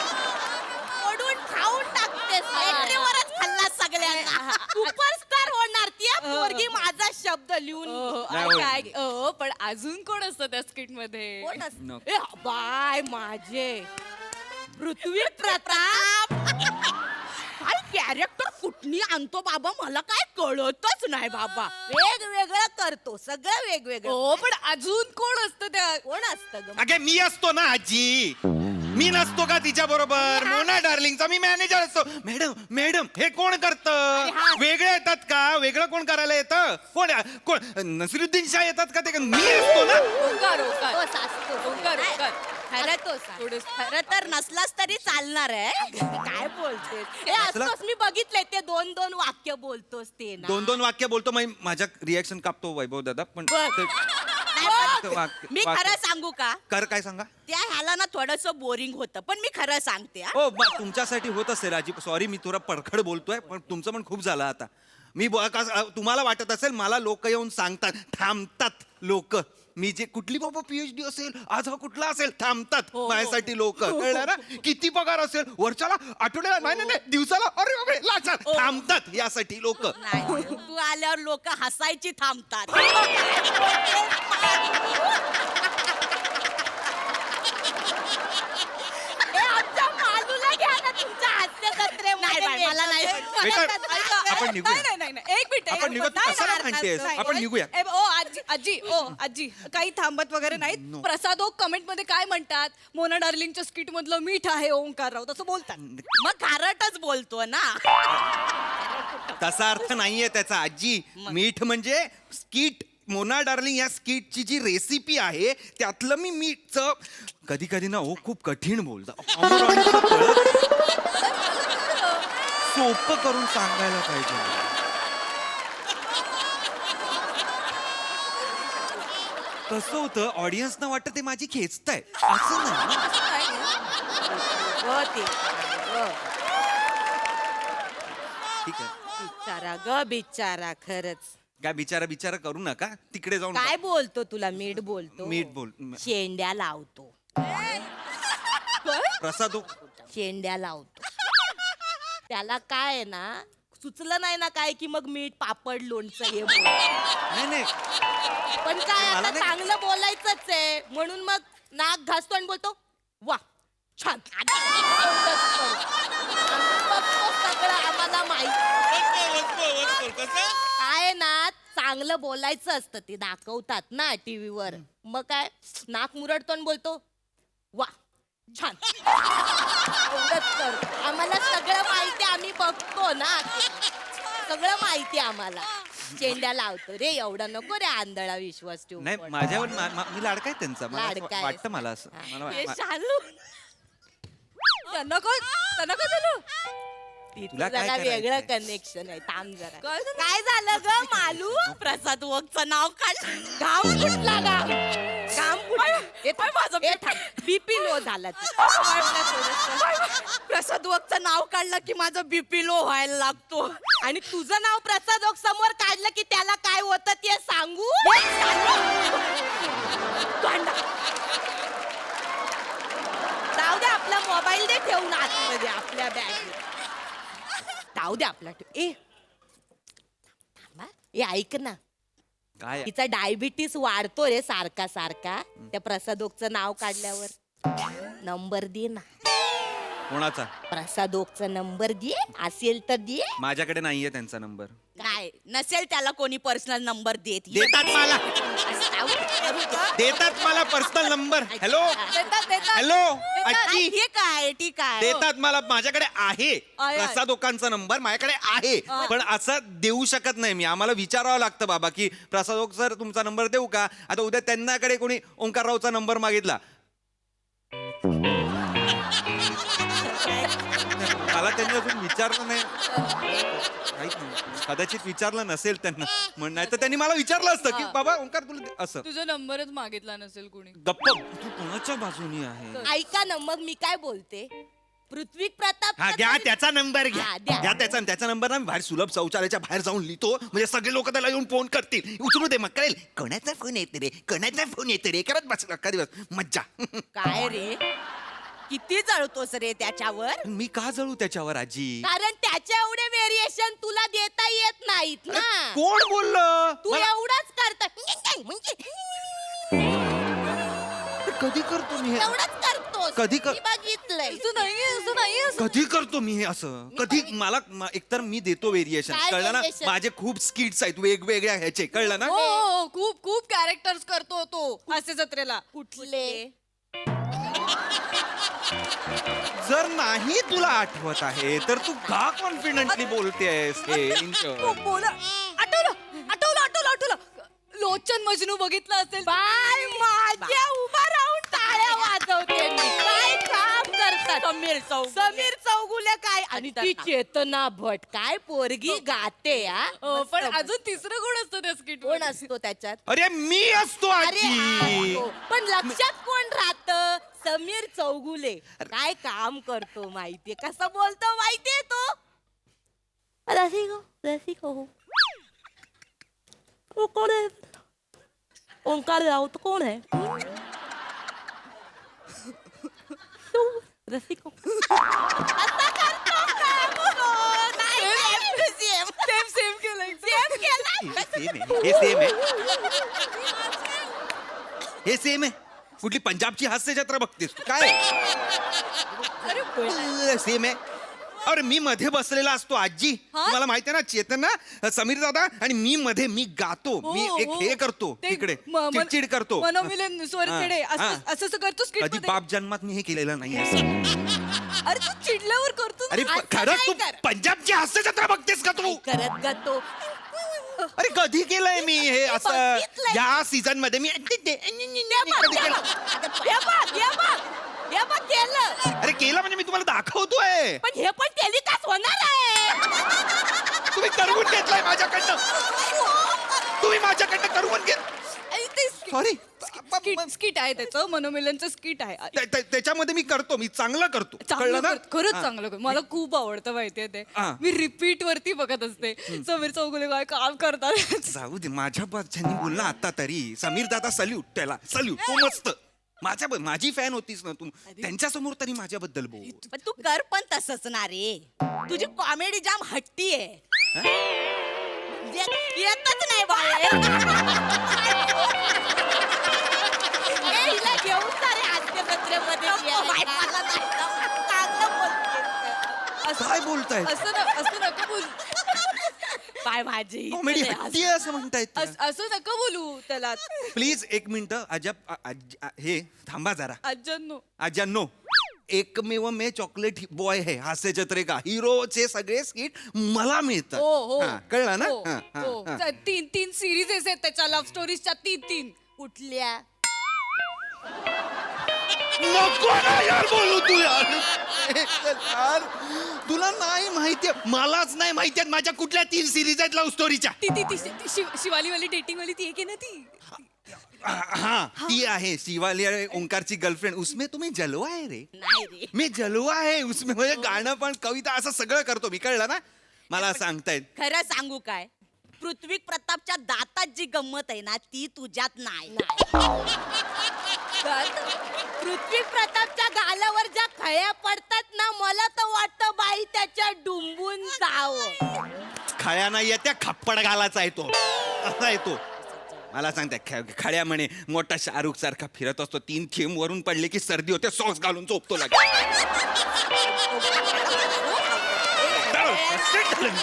ओढून खाऊन टाकते एंट्रीवरच खाल्ला सगळ्यांना सुपरस्टार होणार ती हा पोरगी माझा शब्द लिहून नाही होत. पण अजून कोण असतं त्या स्किट मध्ये कोण असतं? नको. ए, बाय माझे पृथ्वी प्रताप काय कॅरेक्टर कुठली आणतो बाबा मला काय कळतच नाही बाबा वेगवेगळं करतो सगळं वेगवेगळं हो पण अजून कोण असतं त्या कोण असतं ग अगे मी असतो ना आजी मी नसतो का तिच्या बरोबर मोना डार्लिंगचा मी मॅनेजर असतो मॅडम हे कोण करतं वेगळे येतात का वेगळं कोण करायला येतं कोण नसिरुद्दीन शाह येतात का ते मी असतो ना तोच असतो. खरं तोच खरं तर नसलास तरी चालणार आहे काय बोलतेस हे असतोस मी बघितलंय ते दोन दोन वाक्य बोलतोस ते ना दोन वाक्य बोलतो माझ्या रिॲक्शन कापतो वैभव दादा पण मी खरं सांगू का काय सांगा त्या ह्याला ना थोडस बोरिंग होतं पण मी खरं सांगते हा. हो तुमच्यासाठी होत असेल राजी सॉरी मी थोडा पडखड बोलतोय पण तुमचं पण खूप झालं आता तुम्हाला वाटत असेल मला लोक येऊन सांगतात थांबतात लोक मी जे कुठली बाबा पीएचडी असेल आज हा कुठला असेल थांबतात माझ्यासाठी लोक कळलं ना किती पगार असेल वर्षाला आठवड्याला नाही दिवसाला अरे बापरे लाचार थांबतात यासाठी लोक नाही तू आल्यावर लोक हसायची थांबतात ए, आमच्या मालूला घ्या ना तुमच्या हास्य जत्रेमध्ये. नाही, मला नाही. आपण निघूया एक मिनिट आपण निघू कशाला म्हणतेस आपण निघूया आजी काही थांबत वगैरे नाहीत प्रसाद कमेंट मध्ये काय म्हणतात मोना डार्लिंगच्या स्किट मधलं मीठ आहे ओंकार राव तसं बोलतात मग खारटच बोलतो ना तसा अर्थ नाहीये त्याचा आजी मीठ म्हणजे स्कीट मोना डार्लिंग या स्कीटची जी रेसिपी आहे त्यातलं मी मीठचं कधी कधी ना खूप कठीण बोलतो सोपं करून सांगायला पाहिजे कसं होतं ऑडियन्सना वाटतं ते माझी खेचताय असं नाही ठीक आहे बिचारा ग बिचारा खरंच काय बिचारा करू नका तिकडे जाऊन काय बोलतो तुला मीठ बोलतो मीठ बोल शेंड्या लावतो प्रसाद शेंड्या लावतो त्याला काय आहे ना सुचलं नाही ना काय की मग मीठ पापड लोणचं हे बोल नाही पण काय मला आता नाही- चांगलं बोलायचंच आहे म्हणून मग नाक घासतो आणि बोलतो वा छान सगळं आम्हाला माहिती काय ना चांगलं बोलायचं असतं ते दाखवतात ना टीव्हीवर मग काय नाक मुरडतो आणि बोलतो वा छान एवढंच करतो. आम्हाला सगळं माहिती आम्ही बघतो ना सगळं माहिती आम्हाला शेंड्या लावतो रे एवढं नको रे आंधळा विश्वास ठेवू नाही माझ्यावर मी लाडका आहे त्यांचा मला असं लाडका आहेस. वाटतं मला असं मला हे वा- शालू त्यांना काय झालं तुला काय जरा वेगळं करायचंय? कनेक्शन आहे थांब जरा काय झालं ग मालू प्रसाद वगचं नाव काढ घाम कुठला घाम माझं बीपी लो झाला प्रसाद वगचं नाव काढलं की माझं बीपी लो व्हायला लागतो आणि तुझं नाव प्रसाद वग समोर काढलं की त्याला काय होतं ते सांगू जाऊ दे आपला मोबाईल दे ठेवून आतमध्ये आपल्या बॅग जाऊ दे आपला ए ऐक ना काय तिचा डायबिटीस वाढतो रे सारखा सारखा त्या प्रसादोगचं नाव काढल्यावर नंबर दे ना कोणाचा प्रसादोगचा नंबर दे असेल तर दे माझ्याकडे नाहीये त्यांचा नंबर काय नसेल त्याला कोणी पर्सनल नंबर देत देतात मला देतात मला पर्सनल नंबर हॅलो हॅलो आजी ठीक आहे ठीक आहे देतात मला माझ्याकडे आहे प्रसादोकांचा नंबर माझ्याकडे आहे पण असं देऊ शकत नाही मी आम्हाला विचारावं लागतं बाबा की प्रसादोक सर तुमचा नंबर देऊ का आता उद्या त्यांच्याकडे कोणी ओंकाररावचा नंबर मागितला मला त्यांनी अजून विचारलं नाही माहित नाही. कदाचित विचारलं नसेल त्यांना म्हण नाही तर त्यांनी मला विचारलं असतं की बाबा ओंकार तुला असं तुझा नंबरच मागितला नसेल कोणी गप्प तू कोणाच्या बाजूनी आहे ऐका ना मग मी काय बोलते पृथ्वी प्रताप हा घ्या त्याचा नंबर घ्या हा, द्या. घ्या त्याचा नंबर ना मी बाहेर सुलभ शौचालयाच्या बाहेर जाऊन लिहितो म्हणजे सगळे लोक त्याला येऊन फोन करतील उचलू दे मग कळेल कोणाचा फोन येते रे कोणाचा फोन येते रे करत बस अख्खा दिवस मज्जा काय रे किती जळतोस रे त्याच्यावर मी का जळू त्याच्यावर आजी कारण त्याच्या एवढे व्हेरिएशन तुला देता येत नाहीत ना कोण बोललं तू मला- एवढाच करता म्हणजे कधी करतो मी हे एवढाच करतोस कधी कर- मी बघितलंय असं नाही कधी करतो मी हे असं कधी मला एकतर मी देतो व्हेरिएशन काय कळलं ना variation? माझे खूप स्किट्स आहेत वेगवेगळ्या ह्याचे कळलं ना हो खूप खूप कॅरेक्टर्स करतो तो हास्य जत्रेला कुठले जर नाही तुला आठवत आहे तर तू का कॉन्फिडेंटली बोलतेस हे बोला आठवलं लोचन मजनू बघितलं असेल बाय माझ्या उभा राहून टाळ्या वाजवते मी. काय काम करतात समीर चौगुले काय आणि ती चेतना भट काय पोरगी गाते हा पण अजून तिसरं कोण असतं त्या स्किट कोण असतो त्याच्यात अरे मी असतो अरे हा आजी असतो. पण लक्षात कोण राहत समीर चौगुले काय काम करतो माहितीये कसं बोलतो माहितीये तो रसिको ओंकार राऊत कोण आहे रसिको सेम केलंय हे सेम आहे हे सेम आहे कुठली पंजाबची हास्य जत्रा बघतेस तू? काय सेम आहे अरे मी मध्ये बसलेला असतो आजी तुम्हाला माहिती आहे ना चेतन ना समीर दादा आणि मी गातो मी एक हे करतो तिकडे चिडचिड करतो मनोमिलन स्वरखेडे असं करतो कधी बाप जन्मात मी हे केलेलं नाही असं. अरे तू चिडल्यावर करतो अरे खरंच तू पंजाबची हास्य जत्रा बघतेस का तू करत गातो अरे कधी केलंय मी हे असं बघितलंय. या सीझन मध्ये मी कधी केलं? केलं अरे केलं म्हणजे मी तुम्हाला दाखवतोय पण हे पण टेलिकास्ट होणार आहे तुम्ही करवून घेतलाय माझ्याकडनं तुम्ही माझ्याकडनं करवून घेत सॉरी स्किट आहे त्याचं मनोमिलनचं स्किट आहे त्याच्यामध्ये मी करतो मी चांगलं करतो कळलं ना खरंच चांगलं करतो. मला खूप आवडतं माहितीये ते हा. मी रिपीट वरती बघत असते समीर चौगुले काय काम करतात जाऊ दे माझ्या बाच्यानी बोलला आता तरी समीर दादा सल्यूट त्याला सल्यूट तो मस्त माझी फॅन होतीस ना तू त्यांच्यासमोर तरी माझ्याबद्दल बोल पण तू कर पण तसंच ना रे तुझी कॉमेडी जाम हट्टी आहे येतच नाही बाहेर ए, हिला घेऊन जा रे हास्य जत्रेमध्ये चांगलं बोलतेस. काय बोलताय असं नका बोलू काय भाजी कॉमेडी हट्टी आहे असं म्हणतायत असं नका बोलू त्याला प्लीज एक मिनिट अजब हे थांबा जरा अज्जांनो आजानो एकमेव मे चॉकलेट बॉय है हास्य जत्रे का हिरोचे सगळे स्किट मला मिळतात हा, कळलं ना हा, हा, हा. तीन सिरीज आहेत त्याच्या लव्ह स्टोरीजच्या तीन कुठल्या नको ना यार बोलू तू यार तुला नाही माहिती मलाच नाही माहिती आहेत माझ्या कुठल्या 3 सिरीज आहेत लव्ह स्टोरीच्या ती शिवालीवाली डेटिंग वाली ती एक आहे ना ती हाँ ती आहे शिवाली ओंकारची गर्लफ्रेंड उसमें तुम्ही जलवा आहे रे नाही रे मी जलवा आहे उसमें म्हणजे गाणं पण कविता असं सगळं करतो मी कळलं ना मला सांगतायत खरं सांगू काय पृथ्वी प्रतापच्या दातात जी गंमत आहे ना ती तुझ्यात नाही पृथ्वी प्रतापच्या गालावर ज्या खळ्या पडतात ना मला तर वाटतं बाई त्याच्या डुंबून जावं खळ्या नाही त्या खप्पड घालाचा आहे तो असा आहे तो मला सांगताय खळ्या म्हणे मोठा शाहरुख सारखा फिरत असतो 3 थेंब वरून पडले की सर्दी होते सॉक्स घालून झोपतो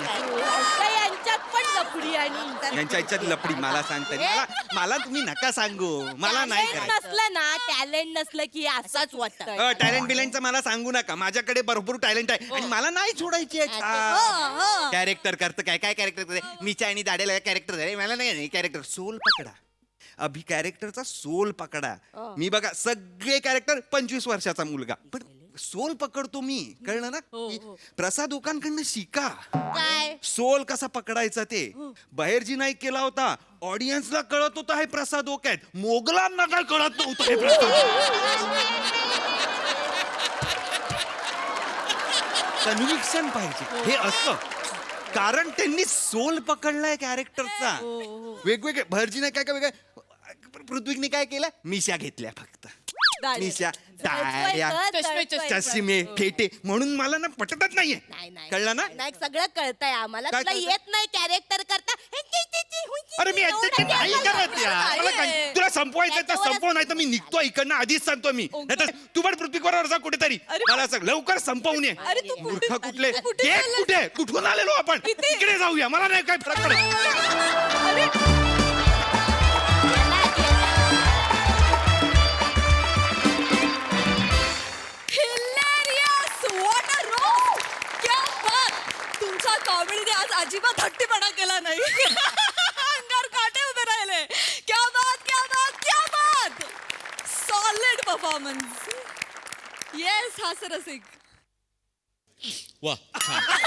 यांच्यात पण लफडी आणि यांच्या इच्छात लपडी मला सांगताय मला तुम्ही नका सांगू मला नाही टॅलेंट नसलं ना टॅलेंट नसलं की असंच वाटतं टॅलेंट बिलेंटचं मला सांगू नका माझ्याकडे भरपूर टॅलेंट आहे आणि मला नाही सोडायची कॅरेक्टर करतं काय काय कॅरेक्टर करते मीच्या आणि दाड्याला कॅरेक्टर आहे मला नाही कॅरेक्टर सोल पकडा अभि कॅरेक्टरचा सोल पकडा मी बघा सगळे कॅरेक्टर 25 वर्षाचा मुलगा पण सोल पकडतो मी कळलं ना प्रसाद ओकांकडनं शिका काय सोल कसा पकडायचा ते बहेरजी नाईक केला होता ऑडियन्सला कळत होता हे प्रसाद ओक आहेत मोगलांना काय कळत नव्हतं हे प्रसाद कन्व्हिक्शन पाहिजे हे असं कारण त्यांनी सोल पकडलाय कॅरेक्टरचा वेगवेगळे भरजी नाही काय काय वेगळे पृथ्वीने काय केलं मिशा घेतल्या फक्त मिशा दाड्या चष्मे फेटे म्हणून मला ना पटतच नाहीये कळलं ना नाही सगळं कळतंय आम्हाला काय तुला कळतंय? येत नाही कॅरेक्टर करता अरे मी याच्यात नाही करत यार. मला काय- तुला संपवायचं तर संपव नाही तर मी निघतो इकडनं आधीच सांगतो मी नाहीतर तू पण पृथ्वीवर जा कुठेतरी मला सांग लवकर संपवून ये मूर्ख कुठले कुठे कुठून आलेलो आपण इकडे जाऊया मला नाही काय फरक पडत तुमचा कॉमेडीने आज अजिबात हट्टीपणा केला नाही अंगावर काटे उभे राहिले क्या बात सॉलिड परफॉर्मन्स येस हास्यरसिक वा छान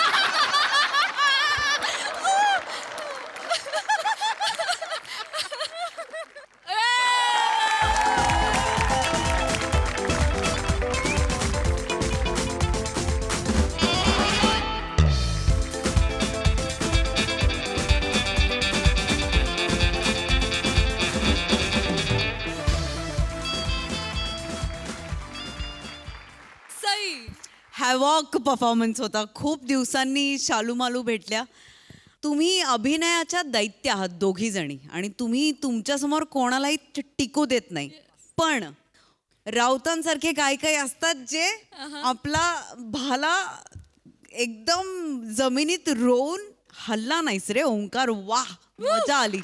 स्कायवॉक परफॉर्मन्स होता. खूप दिवसांनी शालू मालू भेटल्या. तुम्ही अभिनयाच्या दैत्य आहात दोघी जणी आणि तुम्ही तुमच्यासमोर कोणालाही टिकू देत नाही. पण राऊतांसारखे काही असतात जे आपला भाला एकदम जमिनीत रोवून हल्ला नाहीस रे ओंकार. वाह, मजा आली.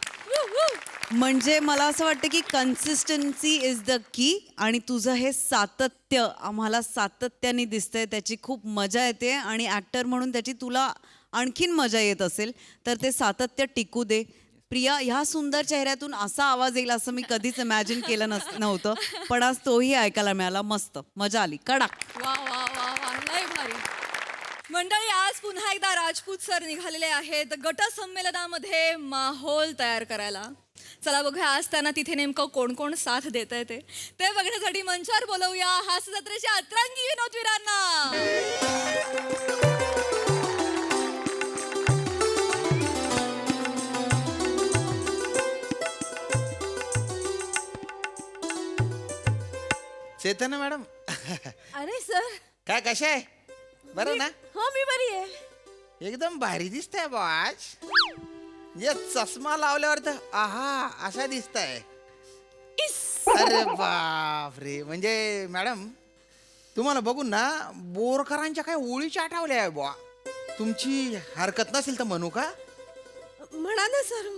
म्हणजे मला असं वाटतं की कन्सिस्टन्सी इज द की. आणि तुझं हे सातत्य आम्हाला सातत्याने दिसतंय, त्याची खूप मजा येते. आणि ॲक्टर म्हणून त्याची तुला आणखीन मजा येत असेल तर ते सातत्य टिकू दे. प्रिया, ह्या सुंदर चेहऱ्यातून असा आवाज येईल असं मी कधीच इमॅजिन केलं नव्हतं. पण आज तोही ऐकायला मिळाला. मस्त मजा आली. कडक. वा वा वा वा, लय भारी. मंडळी, आज पुन्हा एकदा राजपूत सर निघालेले आहेत गट संमेलनामध्ये माहोल तयार करायला. चला बघूया आज त्यांना तिथे नेमकं कोण कोण साथ देत आहे ते बघण्यासाठी मंचावर बोलवूया हास्य जत्रेच्या अतरंगी विनोदवीरांना. चेतना मॅडम. अरे सर. काय कशा आहे? बरं ना? हो मी बरी आहे. एकदम भारी दिसताय बॉज. ये चष्मा लावल्यावर तर आहा असा दिसताय. अरे बाप रे. म्हणजे मॅडम तुम्हाला बघून ना बोरकरांच्या काय ओळीच्या आठवल्या आहे बुवा. तुमची हरकत नसेल तर म्हणू का? म्हणा ना सर.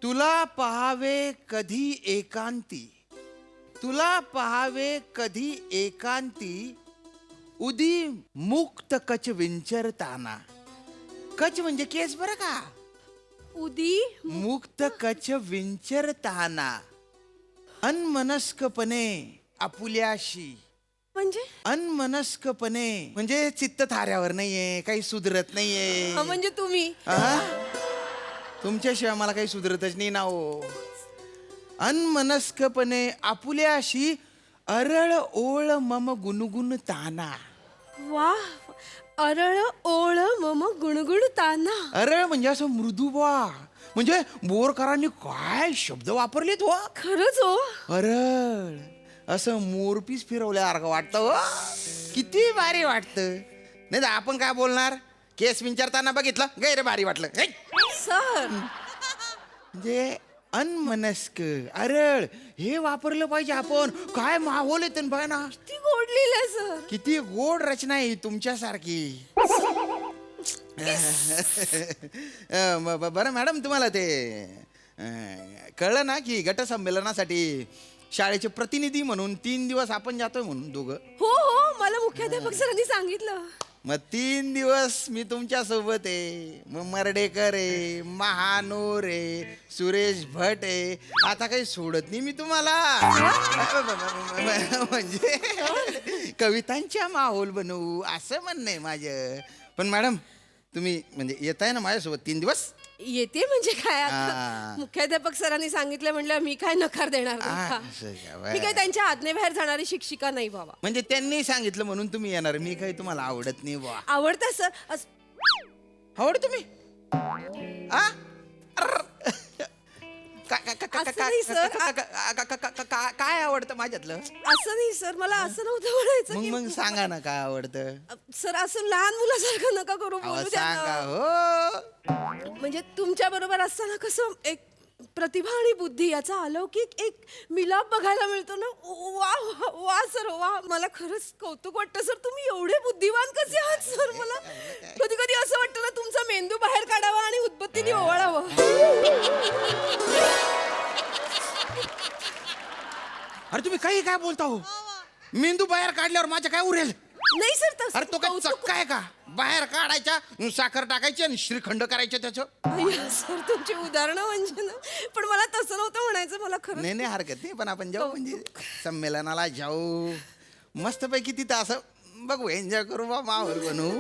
तुला पहावे कधी एकांती, तुला पहावे कधी एकांती, उदी मुक्त कच विंचरताना. कच म्हणजे केस बरं का. उदी मुक्त कच विंचरताना अनमनस्कपणे आपुल्याशी. म्हणजे अनमनस्कपणे म्हणजे चित्त थाऱ्यावर नाहीये, काही सुधरत नाहीये. म्हणजे तुम्ही. तुमच्याशिवाय मला काही सुधरतच नाही ना हो. अनमनस्कपणे आपुल्याशी अरळ ओळ मम गुणगुण ताना. वा. अरळ ओळ मम गुणगुण ताना. अरळ म्हणजे असं मृदू बा. म्हणजे बोरकरांनी काय शब्द वापरलेत हो. खरंच हो. अरळ असं मोरपीस फिरवल्यासारखं वाटतं हो. किती भारी वाटतं. नाही तर आपण काय बोलणार. केस विंचारताना बघितलं गैर भारी वाटलं. सर म्हणजे अनमनस्क अरळ हे वापरलं पाहिजे आपण. काय माहोल येते बघा ना. किती गोड लिहिलंय सर. किती गोड रचना आहे तुमच्यासारखी. बरं मॅडम तुम्हाला ते कळलं ना की गट संमेलनासाठी शाळेचे प्रतिनिधी म्हणून 3 दिवस आपण जातोय म्हणून दोघं. हो हो मला मुख्याध्यापक सरांनी सांगितलं. मग 3 दिवस मी तुमच्या सोबत आहे. मग मर्डेकर आहे, महानोर आहे, सुरेश भट आहे. आता काही सोडत नाही मी तुम्हाला. म्हणजे कवितांच्या माहोल बनवू असं म्हणणं आहे माझं. पण मॅडम तुम्ही म्हणजे येत आहे ना माझ्यासोबत 3 दिवस. येते म्हणजे काय आता मुख्याध्यापक सरांनी सांगितलं म्हणलं मी काय नकार देणार नाही का? मी काय त्यांच्या आज्ञेबाहेर जाणारी शिक्षिका नाही बाबा. म्हणजे त्यांनी सांगितलं म्हणून तुम्ही येणार. मी काही तुम्हाला आवडत नाही बा. आवडतं सर. आवडतो मी. असं नाही सर. काय आवडतं माझ्यातलं. असं नाही सर मला असं नव्हतं म्हणायचं की- मग सांगा ना काय आवडतं. सर असं लहान मुलासारखं नका करू. अहो, बोलू द्या सांगा ना. हो. म्हणजे तुमच्या बरोबर असताना कसं एक प्रतिभा आणि बुद्धी याचा अलौकिक एक मिलाप बघायला मिळतो ना. वा वा वा सर वा. मला खरंच कौतुक वाटतं सर. तुम्ही एवढे बुद्धिमान कसे आहात सर. मला कधी कधी असं वाटतं ना तुमचा मेंदू बाहेर काढावा आणि उदबत्तीने ओवाळावं. अरे तुम्ही काही काय बोलता हो. मेंदू बाहेर काढल्यावर माझ्या काय उरेल. नाही सर तसं अरे तो काय चक्का आहे का. बाहेर काढायच्या साखर टाकायची आणि श्रीखंड करायचं त्याचं. अय्या, सर तुमची उदाहरणं म्हणजे ना. पण मला तसं नव्हतं म्हणायचं. मला खरं नाही हरकत नाही. पण आपण जाऊ म्हणजे संमेलनाला जाऊ मस्तपैकी तिथं असं बघू एन्जॉय करू बा. माहोल बनवू.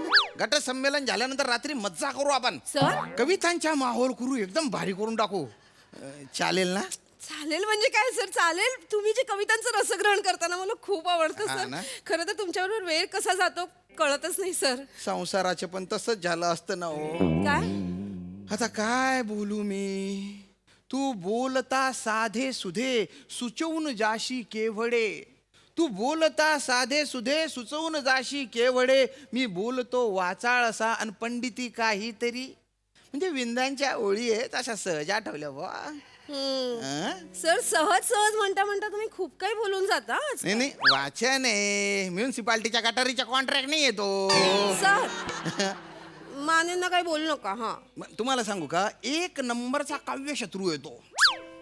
गट संमेलन झाल्यानंतर रात्री मज्जा करू आपण. सर कवितांच्या माहोल करू एकदम भारी करून टाकू. चालेल ना. चालेल म्हणजे काय सर. चालेल. तुम्ही जे कवितांचं रसग्रहण करताना मला खूप आवडतं हा सर. ना? खरं तर तुमच्याबरोबर वेळ कसा जातो कळतच नाही सर. संसाराचे पण तसंच झालं असतं ना हो. काय आता काय बोलू मी. तू बोलता साधे सुधे सुचवून जाशी केवडे. तू बोलता साधे सुधे सुचवून जाशी केवढे, मी बोलतो वाचाळ असा अन पंडिती काहीतरी. म्हणजे विंदांच्या ओळी आहेत अशा सहज आठवल्या बुवा. सर सहज सहज म्हणता म्हणता तुम्ही खूप काही बोलून जाता आज. नाही नाही वाचन आहे, म्युन्सिपाल्टीच्या गटारीच्या कॉन्ट्रॅक्ट नाही येतो. सर मानेंना काही बोलू नका. हा तुम्हाला सांगू का, एक नंबरचा काव्य शत्रू येतो.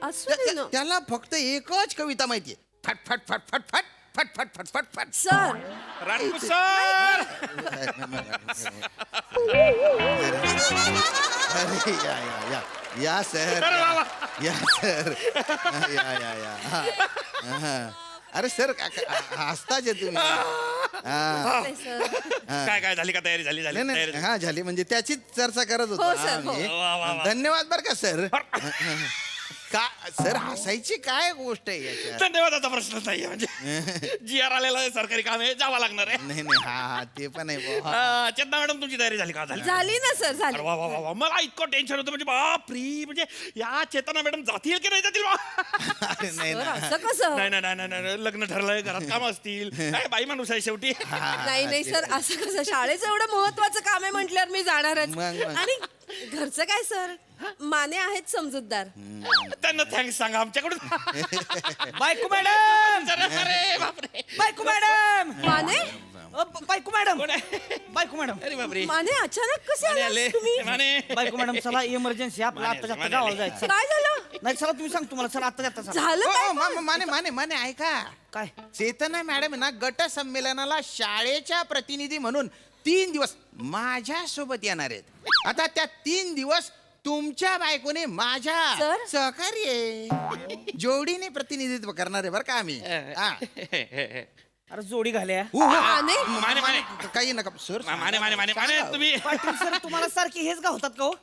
असू दे ना. त्याला फक्त एकच कविता माहितीये, फट फट फट फट फट फट फट फट फट फट. सर राजपूत सर अरे या सर, या सर, या हा. अरे सर हसताच आहे तुम्ही. काय काय झाली का तयारी झाली नाही, नाही, हा झाली म्हणजे त्याचीच चर्चा करत होतो हो, सर, हो. आम्ही. धन्यवाद बर का सर. का सर हसायची काय गोष्ट आहे याच्यात? धन्यवादाचा प्रश्नच नाहीये. म्हणजे जी आर आलेला आहे, सरकारी काम आहे, जावं लागणार आहे. नाही नाही हा ते पण आहे बुवा. चेतना मॅडम तुमची तयारी झाली का? झाली ना सर, झाली. अरे वा वा वा वा. मला इतकं टेन्शन होतं म्हणजे बापरी, म्हणजे या चेतना मॅडम जातील की नाही जातील बा? अरे नाही सर, ना. असं कसं? नाही नाही नाही नाही नाही, लग्न ठरलंय, घरात काम असतील, काय बाई माणूस आहे शेवटी. नाही नाही सर, असं कसं? शाळेचं एवढं महत्वाचं काम आहे म्हटल्यावर मी जाणारच. मग. आणि घरचं काय सर, माने आहेत समजूतदार. त्यांना थँक्स सांगा आमच्याकडून. बायको मॅडम, अरे बापरे. बायको मॅडम, माने बायको मॅडम, कोण आहे? बायको मॅडम, अरे बापरे. माने अचानक कसे माने आले आले तुम्ही? माने. बायको मॅडम चला इमर्जन्सी आपलं माने आत्ताच्या आले, आत्ता माने गावाला आले. जायचं. काय झालं? नाही चला तुम्ही सांग, तुम्हाला चला आत्ता जाता चला. झालं काय? माने माने माने ऐका, काय? चेतना मॅडम ना गट संमेलनाला शाळेच्या प्रतिनिधी म्हणून 3 दिवस माझ्या सोबत येणार आहेत. आता त्या 3 दिवस तुमच्या बायकोने माझ्या सर? सहकार्य जोडीने प्रतिनिधित्व करणार आहे बरं का आम्ही. हा. अरे जोडी घाल्या. माने माने माने काही नका सर. माने माने माने माने तुम्ही. पाटील सर तुम्हाला सारखी हेच गावतात का हो?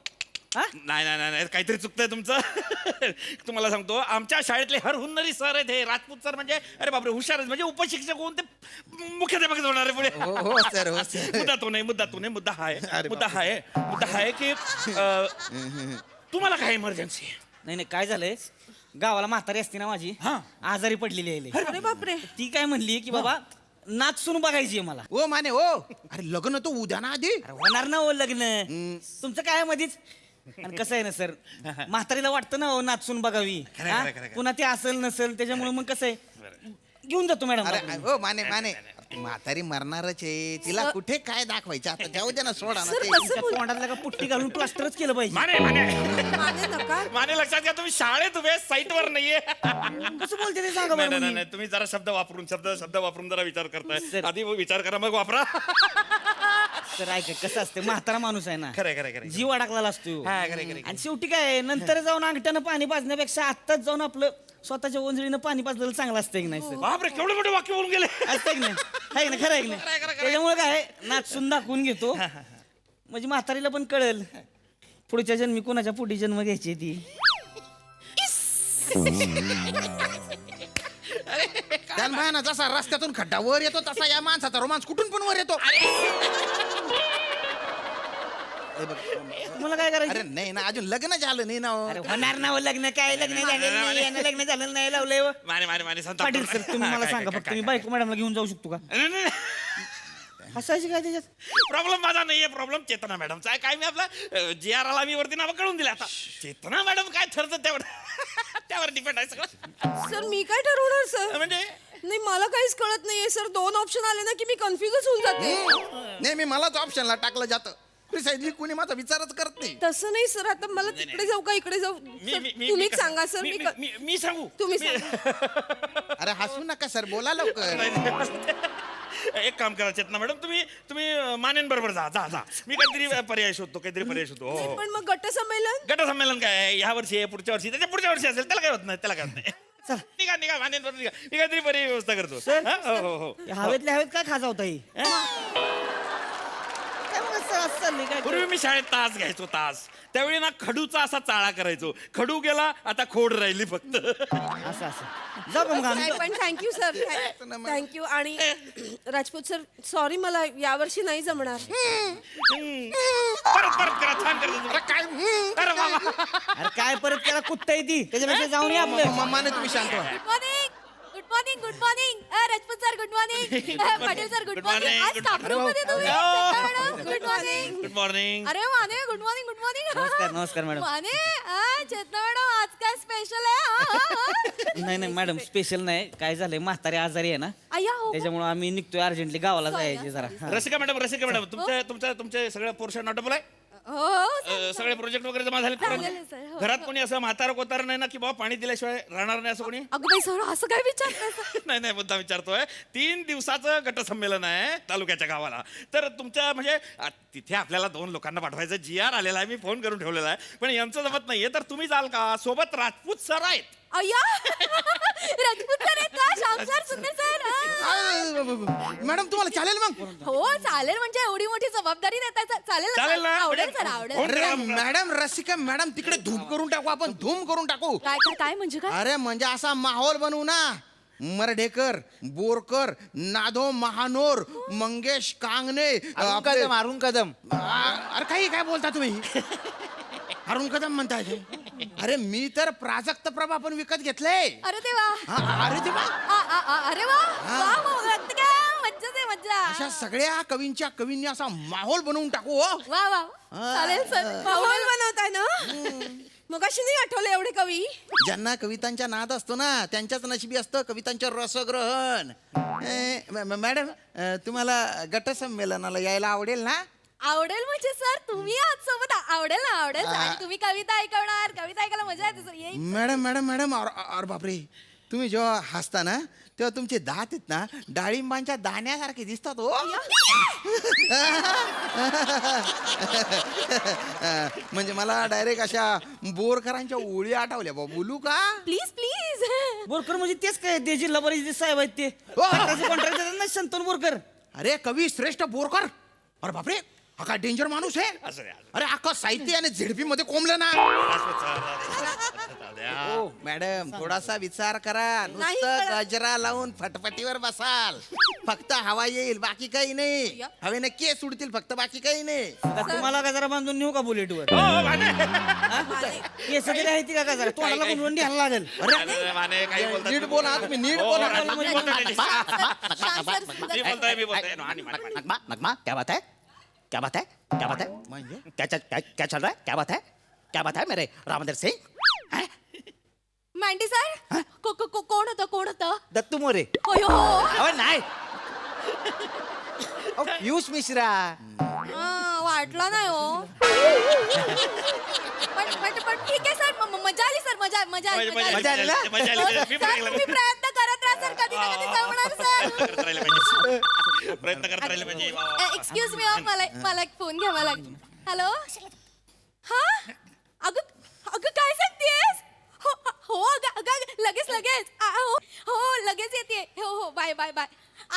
हा? नाही नाही नाही नाही, काहीतरी चुकतंय तुमचं. तुम्हाला सांगतो, आमच्या शाळेतले हर हुन्नरी सर आहेत हे राजपूत सर. म्हणजे अरे बापरे हुशार आहेत, म्हणजे उपशिक्षक होऊन ते मुख्याध्यापक होणार आहे पुढे. हो सर, हो सर. मुद्दा तो नाही, मुद्दा तो नाही, मुद्दा हा आहे. अरे मुद्दा हा आहे, मुद्दा हा आहे की तुम्हाला काय इमर्जन्सी आहे? नाही नाही काय झालंय, गावाला म्हातारी असते ना माझी, हा. आजारी पडलेली आहे. अरे बापरे. ती काय म्हणली की बाबा नाचून बघायची मला. ओ माने ओ, अरे लग्न तो उद्या ना आधी. अरे होणार ना हो लग्न, तुमचं काय मधीच. आणि कसं आहे ना सर, म्हातारीला वाटतं ना हो नाचून बघावी. खरं, हा? खरं, खरं. पुन्हा ते असेल नसेल त्याच्यामुळे मग कसं आहे, घेऊन जातो मॅडम. अरे हो माने माने म्हातारी मरणारच आहे, तिला कुठे काय दाखवायचं आता, जाऊ दे ना, सोडा ना सर, ते. कसं त्या तोंडातल्या का पुट्टी घालून प्लास्टरच केलं पाहिजे. माने माने माने नका. माने लक्षात घ्या, तुम्ही शाळेत उभे साईटवर नाहीये. कसं बोलते ते सांगा नाही बरं नाही मग. नाही, तुम्ही जरा शब्द वापरून जरा विचार करताय. सर. आधी विचार करा मग वापरा. तर ऐका कसं असते, म्हातारा माणूस आहे ना, खरंय खरंय खरंय. जीव अडकलेला असतो. हा, खरंय, खरंय. आणि शेवटी काय आहे, नंतर जाऊन अंगठ्यानं पाणी पाजण्यापेक्षा आत्ताच जाऊन आपलं स्वतःच्या ओंजळीनं पाणी पाजलेलं चांगलं असतं की नाही सर? बापरे, केवढे मोठे वाक्य बोलून गेले. असतं की नाही, आहे की नाही, खरं आहे की नाही? त्याच्यामुळे काय आहे, नाचून दाखवून घेतो म्हणजे म्हातारीला पण कळेल पुढच्या जन्मी कोणाच्या पुढे जन्म घ्यायची ती. त्यांना ना जसा रस्त्यातून खड्डा वर येतो तसा या माणसाचा रोमांस कुठून पण वर येतो. तुम्हाला काय करायचं? अरे नाही ना, अजून लग्न झालं नाही ना हो. अरे होणार ना हो लग्न, काय लग्न झालेलं नाही, यांना लग्न झालेलं नाही, लावलंय हो. माने माने माने संताप पाटील करू सर नका. तुम्ही मला काय, सांगा काय, फक्त, काय, मी काय. बायको मॅडमला घेऊन जाऊ शकतो का? नाही, नाही, हसायची काय त्याच्यात? प्रॉब्लेम माझा नाहीये, प्रॉब्लेम चेतना मॅडमचा आहे. काय मी आपला जी आर आला मी वरती नाव कळून दिले. आता चेतना मॅडम काय ठरतं त्यावर त्यावर डिपेंड आहे सगळं. सर मी काय ठरवणार सर? म्हणजे नाही मला काहीच कळत नाहीये सर. 2 ऑप्शन आले ना की मी कन्फ्युजच होऊन जाते. नेहमी मलाच ऑप्शनला टाकलं जातं. प्रिसाइडली कोणी माझा विचारच करत नाही. तसं नाही सर, आता मला तिकडे जाऊ का इकडे जाऊ? सर, तुम्हीच सांगा सर. मी सांगू. तुम्ही सांगा. अरे हसू नका सर, बोला लवकर. एक काम करा चेतना मॅडम, तुम्ही मानेन बरोबर जा जा जा. मी काहीतरी पर्याय शोधतो, काहीतरी पर्याय शोधतो. हो, हो. पण मग गट संमेलन? गट संमेलन काय आहे, ह्या वर्षी आहे, पुढच्या वर्षी, त्याच्या पुढच्या वर्षी असेल, त्याला काय होत नाही, त्याला काय होत नाही. निघा निघा मानेन बरोबर निघा. मी काहीतरी पर्याय व्यवस्था करतो. हा? हो हो हो. हवेतल्या हवेत काय खाजावता ही? काय मग असं चाललंय काय? पूर्वी मी शाळेत तास घ्यायचो, तास. त्यावेळी ना खडूचा असा चाळा करायचो. खडू गेला, आता खोड राहिली फक्त. असं असं जाऊ का मग आम्ही? नाही, पण थँक्यू सर, थँक्यू. आणि राजपूत सर सॉरी, मला यावर्षी नाही जमणार. परत परत करा, छान करतो. काय अरे बाबा. अरे काय परत त्याला कुत्ता येते, त्याच्यापेक्षा जाऊन या आपलं. माने तुम्ही शांत व्हा. Good morning, good morning good morning Rajput sir good morning Patil sir good morning आज तापरूमध्ये तुम्ही गुड मॉर्निंग गुड मॉर्निंग. अरे Mane good morning good morning नमस्कार नमस्कार मॅडम. माने चेतना मॅडम आज काय स्पेशल आहे नाही नाही मॅडम स्पेशल नाही, काय झालंय म्हातारी आजारी आहे ना, अय्या हो त्याच्यामुळे आम्ही निघतोय अर्जंटली गावाला जायचे जरा. रसिका मॅडम तुमचे सगळं पोर्शन नॉटेबल आहे. हो सगळे प्रोजेक्ट वगैरे जमा झाले झालेले सर, हो. घरात कोणी असं म्हातारं कोतार नाही ना की बाबा पाणी दिल्याशिवाय राहणार नाही असं कोणी? अगं बाई सर असं काय विचारताय नाही मुद्दा विचारतोय. 3 दिवसाचं गटसंमेलन आहे तालुक्याच्या गावाला, तर तुमच्या म्हणजे तिथे आपल्याला 2 लोकांना पाठवायचं. GR आलेला आहे, मी फोन करून ठेवलेला आहे, पण यांचं जमत नाहीये, तर तुम्ही जाल का? सोबत राजपूत सर आहेत. अय्या राजपूत सर आहेत का? श्याम सर सुंदर सर मॅडम तुम्हाला चालेल मग? हो चालेल, म्हणजे एवढी मोठी जबाबदारी देताय चालेल चालेल ना? आवडेल सर आवडेल. अरे मॅडम रसिका मॅडम तिकडे धूम करून टाकू, आपण धूम करून टाकू. काय काय काय म्हणजे काय? अरे म्हणजे असा माहोल बनवू ना, मर्ढेकर, बोरकर, नादो महानोर, मंगेश कांगणे, अरुण कदम अरे काही काय बोलता तुम्ही? अरुण कदम म्हणताय? अरे मी तर प्राजक्त प्रभा पण विकत घेतलंय. अरे देवा अरे देवा, अरे वा वा काय मज्जाच आहे मज्जा. अशा सगळ्या कवींनी असा माहोल बनवून टाकू. हो वा वा चालेल सर. माहोल बनवताय ना? मग अशी नाही आठवले एवढे कवी. ज्यांना कवितांच्या नाद असतो ना त्यांच्याच नशिबी असतं कवितांच्या रसग्रहण. मॅडम तुम्हाला गटसंमेलनाला यायला आवडेल ना? आवडेल म्हणजे सर तुम्ही आज सोबत आवडेल ना आवडेल आणि तुम्ही कविता ऐकवणार, कविता ऐकायला मजा येते सर. येईल मॅडम अरे बापरे, तुम्ही जेव्हा हसता ना तेव्हा तुमचे दात आहेत ना डाळिंबांच्या दाण्यासारखे दिसतात. हो म्हणजे मला डायरेक्ट अशा बोरकरांच्या ओळी आठवल्या. बोलू का? Please please. बोरकर म्हणजे तेच काय ते जिल्हा परिषद साहेब आहेत ते कॉन्ट्रॅक्टर संतोष बोरकर. अरे कवी श्रेष्ठ बोरकर. अरे बापरे, हा काय डेंजर माणूस आहे. अरे अख्खा साहित्य आणि झेडपी मध्ये कोंबलं ना. हो मॅडम थोडासा विचार करा. नुसतं गजरा लावून फटफटीवर बसाल, फक्त हवा येईल बाकी काही नाही. हवेने केस उडतील फक्त, बाकी काही नाही. तुम्हाला का जरा बांधून नेऊ का बुलेटवर? केस तरी आहे ती का जरा तोंडाला बनवून द्यायला लागेल. नीट बोला तुम्ही, नीट बोला. नगमा क्या बात है, क्या बात है, क्या बात है, म्हणजे क्या चल रहा है, क्या बात है, क्या बात है मेरे रामदेव सिंह? मॅन्डी सर कोण होतं? दत्तू मोरे. होय हो नाही पियुष मिश्रा. वाटला नाही हो. पण ठीक आहे सर, मजा आली सर, मजा आली. मजा आली ना? सर, तुम्ही प्रयत्न करत राहा सर, कधी ना कधी जमणार सर. प्रयत्न करत राहिले म्हणजे एक्सक्यूज मी, मला एक फोन घ्यावा लागेल. हॅलो हा अगं काय सांगतेस? हो अगं लगेच हो लगेच येते. हो बाय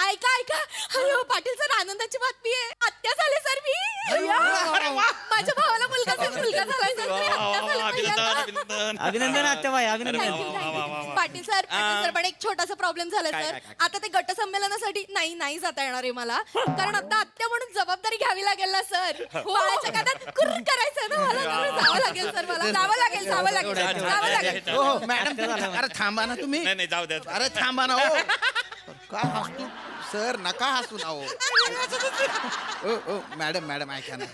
ऐका अरे हो पाटील सर, आनंदाची बातमी आहे. आत्या झाले सर मी. माझ्या भावाला मुलगा झालाय सर. अभिनंदन आत्याबाई, अभिनंदन. Thank you. पाटील सर पण एक छोटासा प्रॉब्लेम झालाय सर. आता ते गट संमेलनासाठी नाही जाता येणार आहे मला, कारण आता आत्या म्हणून जबाबदारी घ्यावी लागेल ना सर. बाळाच्या कानात कुर्र करायचं ना मला, त्यामुळे जावं लागेल सर. मला जावं लागेल. हो मॅडम अरे थांबा ना तुम्ही. नाही जाऊ द्या. अरे थांबा ना. हो काय हसतो सर, नका हसू ना. हो मॅडम ऐका ना.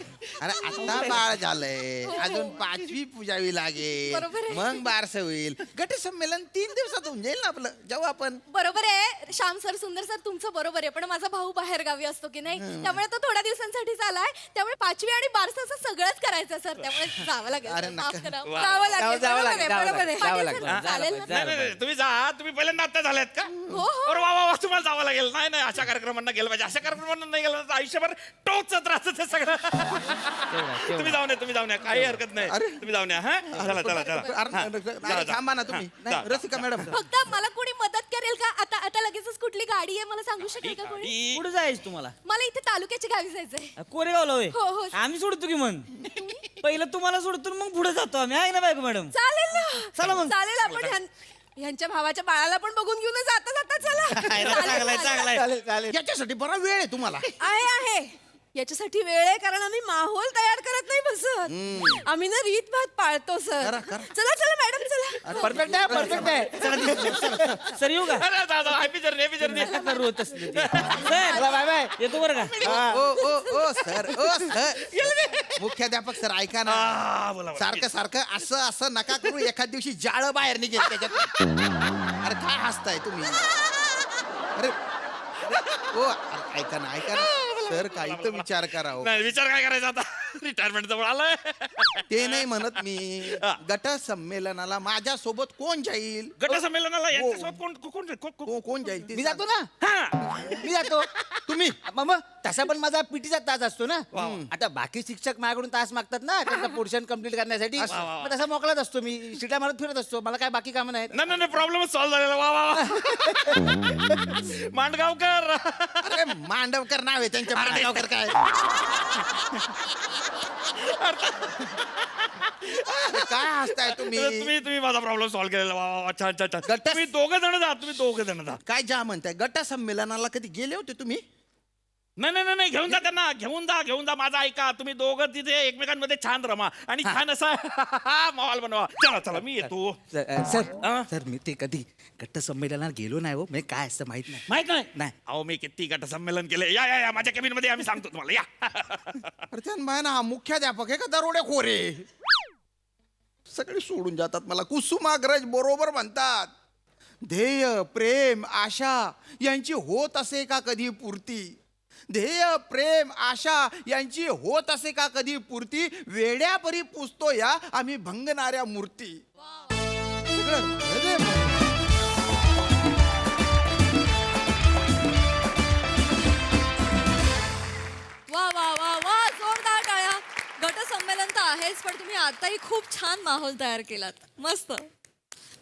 अरे आता बाळ झालंय, अजून 5वी पुजावी लागेल, बरोबर आहे. मग बारसं होईल. गट संमेलन 3 दिवसात होऊन जाईल ना आपलं, जाऊ आपण. बरोबर आहे श्याम सर, सुंदर सर, तुमचं बरोबर आहे. पण माझा भाऊ बाहेर गावी असतो की नाही, त्यामुळे तो थोड्या दिवसांसाठी आलाय. त्यामुळे 5वी आणि बारसाचं सगळंच करायचं सर, त्यामुळे जावं लागेल. अरे माफ नका. करा. जावं लागेल, जावं बरोबर आहे, लागेल, बरोबर आहे. जावं पाटील लागेल. सर, चालेल ना? नाही, तुम्ही जा. तुम्ही पहिल्यांदा आता झाल्यात का? हो. अरे वा तुम्हाला जावं लागेल. नाही अशा कार्यक्रमांना गेलं पाहिजे. अशा कार्यक्रमांना नाही गेलं तर आयुष्यभर टोचत राहतं ते सगळं. तुम्ही जाऊन या काही हरकत नाही. तुम्ही जाऊन या. हा चला अरे थांबा ना तुम्ही. नाही, रसिका मॅडम फक्त मला कोणी मदत करेल का? आता लगेचच कुठली गाडी आहे मला सांगू शकेल का कोणी? कुठं जायचं तुम्हाला? मला इथे तालुक्याच्या गावी जायचंय. कोरेगावला होय? हो. आम्ही सोडतो की मग. पहिलं तुम्हाला सोडतो मग पुढे जातो आम्ही, आहे ना बायको मॅडम? चालेल ना, चला मग. चालेल. आपण ह्यांच्या भावाच्या बाळाला पण बघून घेऊन जाता चला. चांगलाय. याच्यासाठी बरा वेळ आहे तुम्हाला. आहे याच्यासाठी वेळ आहे, कारण आम्ही माहोल तयार करत नाही बसत. आम्ही ना रीत भात पाळतो सर. करा. चला मॅडम चला. परफेक्ट आहे परफेक्ट आहे. सर येऊ का नका करू तसलं ते. सर बाय बाय येतो बरं का. ओ सर मुख्याध्यापक सर ऐका ना सारखं सारखं असं नका करू. एखाद दिवशी जाळ बाहेर निघेल त्याच्यात. अरे काय हसताय तुम्ही. अरे ऐका ना सर काही तर विचार करा हो. विचार काय करायचा आता रिटायरमेंट जवळ आलाय. ते नाही म्हणत मी. गट संमेलनाला माझ्या सोबत कोण जाईल. गट संमेलनाला यांच्यासोबत कोण जाईल ते मी सांग. जातो ना. मी जातो. तुम्ही मग तसा पण माझा पीटीचा तास असतो ना. आता बाकी शिक्षक माझ्याकडून तास मागतात ना त्यांचा पोर्शन कम्प्लीट करण्यासाठी. मग तसा मोकळाच असतो मी. शिटा मारत फिरत असतो. मला काय बाकी कामं नाहीत. नाही प्रॉब्लेमच सॉल्व्ह झालेला. वा मांडगावकर. अरे मांडवकर नाव आहे त्यांच्या. मांडगावकर काय अरे, काय हसताय तुम्ही. तुम्ही माझा प्रॉब्लेम सॉल्व्ह केलेला. वा छान. तुम्ही दोघं जण जा. काय जा म्हणताय. गट संमेलनाला कधी गेले होते तुम्ही. नाही घेऊन जा त्यांना. घेऊन जा माझा ऐका. तुम्ही दोघं तिथे एकमेकांमध्ये छान रमा आणि छान असा माहोल बनवा. चला मी येतो. सर मी ते कधी गट्ट संमेलनात गेलो नाही हो. म्हणजे काय असतं माहित नाही. अहो मी किती गट संमेलन केले. या माझ्या केबिन मध्ये आम्ही सांगतो तुम्हाला. या अरे त्या ना हा मुख्याध्यापक आहे का दरोडेखोर आहे. सगळे सोडून जातात मला. कुसुमाग्रज बरोबर म्हणतात. ध्येय प्रेम आशा यांची होत असे का कधी पूर्ती. ध्येय प्रेम आशा यांची होत असे का कधी पूर्ती. वेड्यापरी पुसतो या आम्ही भंगणाऱ्या मूर्ती. सगळं हृदय वा वा वा वा जोरदार टाळ्या. गट संमेलन तर आहेच पण तुम्ही आताही खूप छान माहोल तयार केलात. मस्त.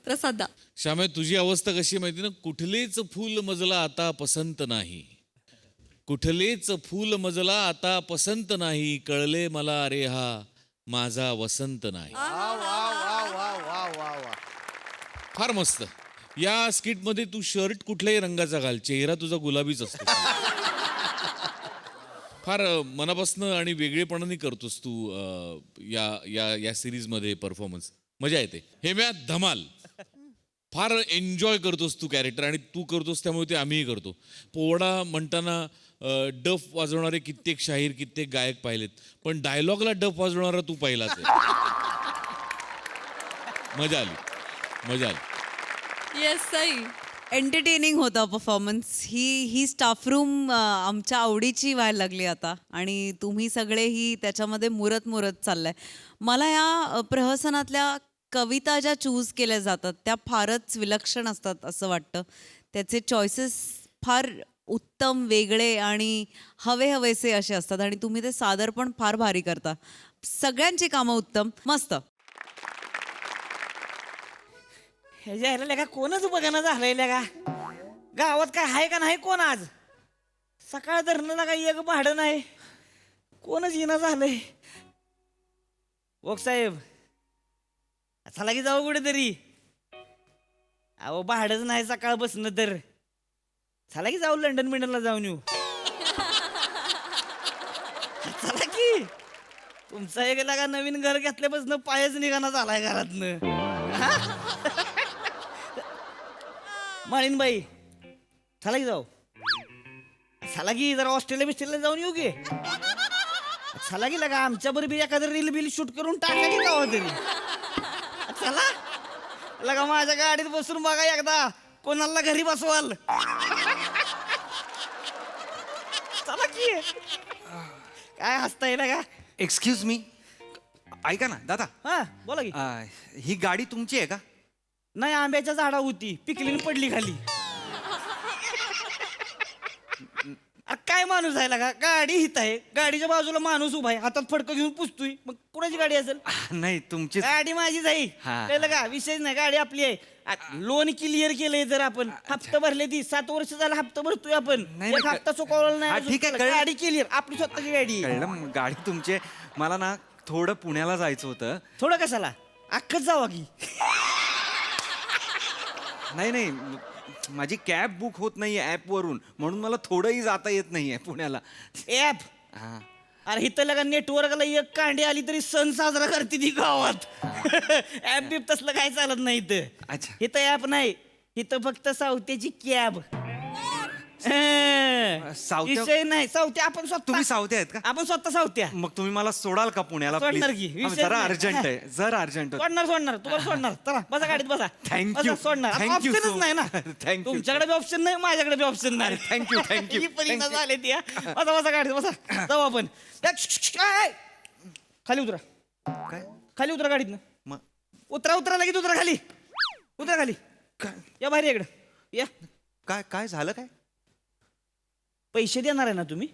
प्रसाद दा. श्यामे तुझी अवस्था कशी माहिती ना. कुठलेच फूल मजला आता पसंत नाही. कुठलेच फूल मजला आता पसंत नाही. कळले मला रे हा माझा वसंत नाही. फार मस्त. या स्किट मध्ये तू शर्ट कुठल्याही रंगाचा घाल. चेहरा तुझा गुलाबीच असतो. फार मनापासनं आणि वेगळेपणाने करतोस तू या सिरीज मध्ये परफॉर्मन्स. मजा येते. हेम्या धमाल. फार एन्जॉय करतोस तू कॅरेक्टर आणि तू करतोस त्यामुळे ते आम्हीही करतो. पोवाडा म्हणताना डफ वाजवणारे कित्येक शाहीर कित्येक गायक पाहिलेत पण डायलॉगला डफ वाजवणारा तू पहिलाच आहे. मजा आली. येस सई. एंटरटेनिंग होता परफॉर्मन्स. ही स्टाफ रूम आमच्या आवडीची व्हायला लागली आता आणि तुम्ही सगळेही त्याच्यामध्ये मुरत चाललाय. मला या प्रहसनातल्या कविता ज्या चूज केल्या जातात त्या फारच विलक्षण असतात असं वाटतं. त्याचे चॉईसेस फार उत्तम वेगळे आणि हवेसे असे असतात आणि तुम्ही ते सादर पण फार भारी करता. सगळ्यांची कामं उत्तम. मस्त. हे जे आहे का कोणच बघायला झालंय का. गावात काय आहे का नाही कोण आज. सकाळ धरणं काही एक भाडं नाही. कोणच येणं झालंय. ओक साहेब चला की जाऊ कुठेतरी. अहो भाडंच नाही सकाळ बसणं तर. चला की जाऊ लंडन बिंडनला जाऊन येऊ. चला की. तुमचा एक लागा नवीन घर घेतल्यापासून पायच निघाना झालाय घरातनं. माळीनबाई चला की जाऊ. चला की जरा ऑस्ट्रेलिया जाऊन येऊ की. चला की लगा आमच्या बरोबर एखादं रील बिल शूट करून टाका की गावा तरी. चला लगा माझ्या गाडीत बसून बघा एकदा कोणाला घरी बसवाल. चला की. काय हसताय ना का. Excuse me. ऐका ना दादा. हा बोला की. ही गाडी तुमची आहे का. नाही आंब्याच्या झाडा होती पिकली पडली खाली. अरे काय माणूस आहे का. गाडी हित आहे गाडीच्या बाजूला माणूस उभा आहे हातात फडकं घेऊन पुसतोय. मग कुणाची गाडी असेल. नाही तुमची गाडी माझीच आहे. हा. कळलं का विषय नाही गाडी आपली आहे. लोन क्लिअर केलंय जर आपण हप्ता भरले ती 7 वर्ष झाला हप्ता भरतोय आपण. नाही, एक हप्ता चुकवला हा, नाही ठीक आहे, अजून. कळलं. गाडी क्लिअर आपली स्वतःची गाडी आहे. कळलं गाडी तुमची आहे. मला ना थोडं पुण्याला जायचं होतं. थोडं कशाला अख्खच जावा की. नाही माझी कॅब बुक होत नाहीये ऍप वरून म्हणून मला थोडंही जाता येत नाहीये पुण्याला. ऍप हा अरे इथं लगा नेटवर्कला एक कांडी आली तरी सण साजरा करते ती गावात. ऍप बिप तसलं काय चालत नाही इथं. अच्छा. इथं ऍप नाही, इथं फक्त सावत्याची कॅब. सावत्या- विषय नाही, सावत्या आपण स्वतः. तुम्ही सावते आहेत का? आपण स्वतः सावत्या. मग तुम्ही मला सोडाल का पुण्याला सोडणार please? की, विषय जरा नाही. अर्जंट आहे, जरा अर्जंट सोडणार तुम्हाला सोडणार. चला बसा गाडीत बसा. Thank बसा, you. सोडणार. आता Thank you optionच so नाही ना. much. Thank you. तुमच्याकडे ऑप्शन नाही, माझ्याकडे बी ऑप्शन नाही. Thank you, thank you. ही परिणाम झाले ती. बसा बसा गाडीत बसा. जाऊ आपण. काय? खाली उतरा, काय खाली उतरा गाडीतनं. मग उतरा लगेच उतरा खाली. उतरा खाली. या बाहेर इकडं या. काय काय झालं काय? पैसे देणार आहे ना तुम्ही?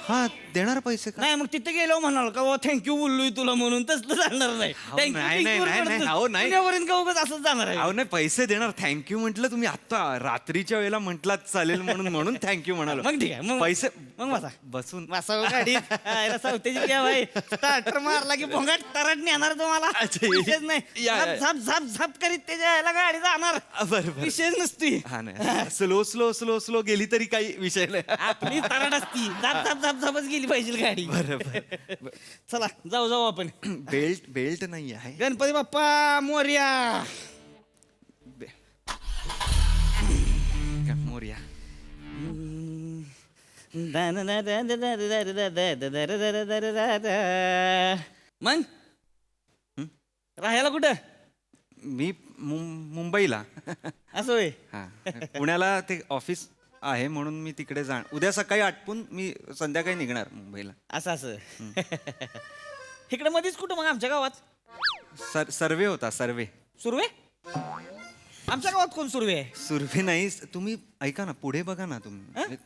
हा देणार पैसे का? नाही मग तिथे गेलो म्हणाल का थँक्यू बोललोय तुला म्हणून तसलं चालणार नाही. नाही, नाही, नाही, अहो, नाही. पुण्यावरून का उगाच असंच जाणार आहे. अहो नाही पैसे देणार. थँक्यू म्हटलं तुम्ही आता रात्रीच्या वेळेला म्हटलात चालेल म्हणून थँक्यू म्हणालो. मग ठीक आहे, मग पैसे मग बसा. बसून वासाव गाडी सावतेची क्या भाई स्टार्टर मारला की भोंगाट तरट नेणार तुम्हाला. अच्छा, विषयच नाही. या, झाप झाप झाप झाप करीत त्याच्या यायला गाडी जाणार. बरं विषयच नसती. हा नाही स्लो स्लो स्लो स्लो गेली तरी काही विषय नाही. आपली तरट असती. झाप झाप झाप झापच गेली पाहिजे गाडी. बरं चला जाऊ आपण. बेल्ट नाही आहे. गणपती बाप्पा मोरया. मोरया. मग राहायला कुठं? मी मुंबईला. असं होय. हा पुण्याला ते ऑफिस आहे म्हणून मी तिकडे उद्या सकाळी आटपून मी संध्याकाळी निघणार मुंबईला. असं इकडे मध्येच कुठं मग आमच्या गावात सर्वे होता सर्वे. सुरवे? आमच्या गावात कोण सुरवे आहे? सुरवे नाही. तुम्ही ऐका ना पुढे बघा ना. तुम्ही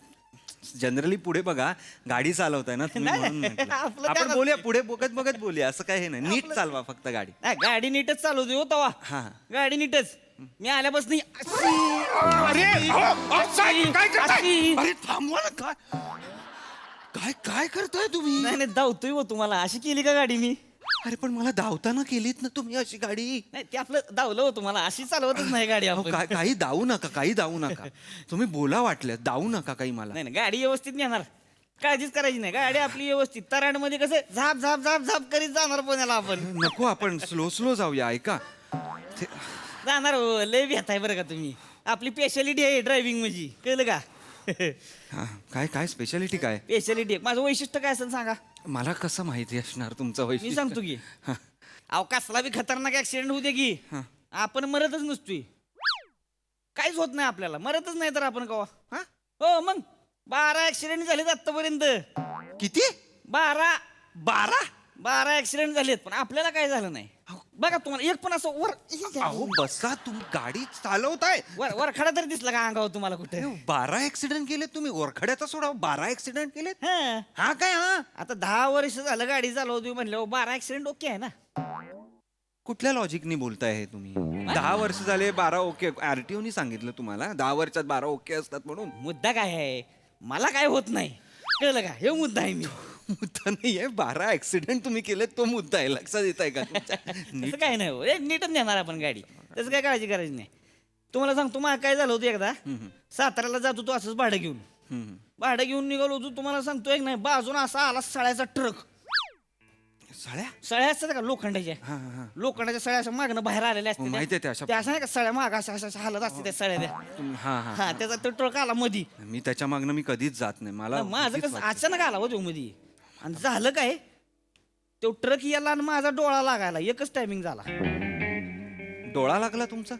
जनरली पुढे बघा. गाडी चालवताय ना तुम्ही म्हणून म्हटलं. आपलं आपण काय बोलूया पुढे बघत बोलूया. असं काही नाही. नीट चालवा फक्त गाडी. नाही, गाडी नीटच चालवते हो तवा. हा गाडी नीटच. मी आल्यापासून अरे थांबवा ना. काय काय काय करताय तुम्ही? नाही धावतोय हो तुम्हाला. अशी केली का गाडी मी? अरे पण मला धावताना केलीत ना तुम्ही अशी गाडी. नाही ते आपलं धावलं हो तुम्हाला. अशी चालवतच नाही गाडी अहो, आपण. काही धावू नका. काही धावू नका. तुम्ही बोला वाटलं धावू नका काही मला. नाही गाडी व्यवस्थित नेणार. काळजीच करायची नाही. गाडी आपली व्यवस्थित तराडमध्ये कसं झाप झाप झाप झाप करीत जाणार पुण्याला आपण. नको आपण स्लो स्लो जाऊया. ऐका जाणार हो. लय भेट आहे बरं का तुम्ही. आपली स्पेशालिटी आहे ड्रायव्हिंग म्हणजे. कळलं का? हा काय काय स्पेशालिटी काय? स्पेशालिटी माझं वैशिष्ट्य काय असेल सांगा. मला कसं माहिती असणार तुमचं मी वैशिष्ट्य? सांगतो की. हा. अहो कसला बी खतरनाक ऍक्सिडेंट होऊ दे की आपण मरतच नसतोय. काहीच होत नाही आपल्याला. मरतच नाही तर आपण कवा. हो मग 12 ऍक्सिडेंट झालेत आतापर्यंत. किती? 12 ऍक्सिडेंट झालेत पण आपल्याला काय झालं नाही. बघा तुम्हाला एक पण असं अहो बसा तुम्ही गाडी चालवताय. वरखडा तरी दिसला का अंगावर तुम्हाला कुठे? 12 ऍक्सिडेंट केले तुम्ही. ओरखड्याचा सोडा 12 ऍक्सिडेंट केलेत. हा. हा काय? हा आता 10 वर्ष झालं गाडी चालवतोय म्हणल्यावर 12 ऍक्सिडेंट ओके आहे ना. कुठल्या लॉजिकनी बोलताय हे तुम्ही? 10 वर्ष झाले 12 ओके. आरटीओनी सांगितलं तुम्हाला 10 वर्षात 12 ओके असतात म्हणून. मुद्दा काय आहे? मला काय होत नाही. कळलं का? हे मुद्दा आहे. मी मुद्दा नाहीये. 12 ऍक्सिडेंट तुम्ही केलेत तो मुद्दा आहे. लक्षात येत आहे का तुमच्या? तसं काय नाही हो. नीटच नेणार आपण गाडी. तसं काय काळजी करायची नाही. तुम्हाला सांगतो मला काय झालं होतं एकदा. साताऱ्याला जातो तो असंच भाडं घेऊन. भाडं घेऊन निघालो होतो. तुम्हाला सांगतो एक नाही बाजून असा आला सळ्याचा ट्रक. सळ्या असतात का लोखंडाच्या? लोखंडाच्या सळ्या अशा मागणं बाहेर आलेल्या असतात. माहिती आहे त्या अशा. त्या अशा नाही का सळ्या माग अशा अशा हालत असते त्या सळ्या त्या. हा हा हा त्याचा तो ट्रक आला मधी. मी त्याच्या मागणं मी कधीच जात नाही. मला माझं भीतीच कसं वाटते. अचानक आला हो तो मध्ये. आणि झालं काय तो ट्रक याला आणि माझा डोळा लागायला एकच टायमिंग झाला. डोळा लागला तुमचा?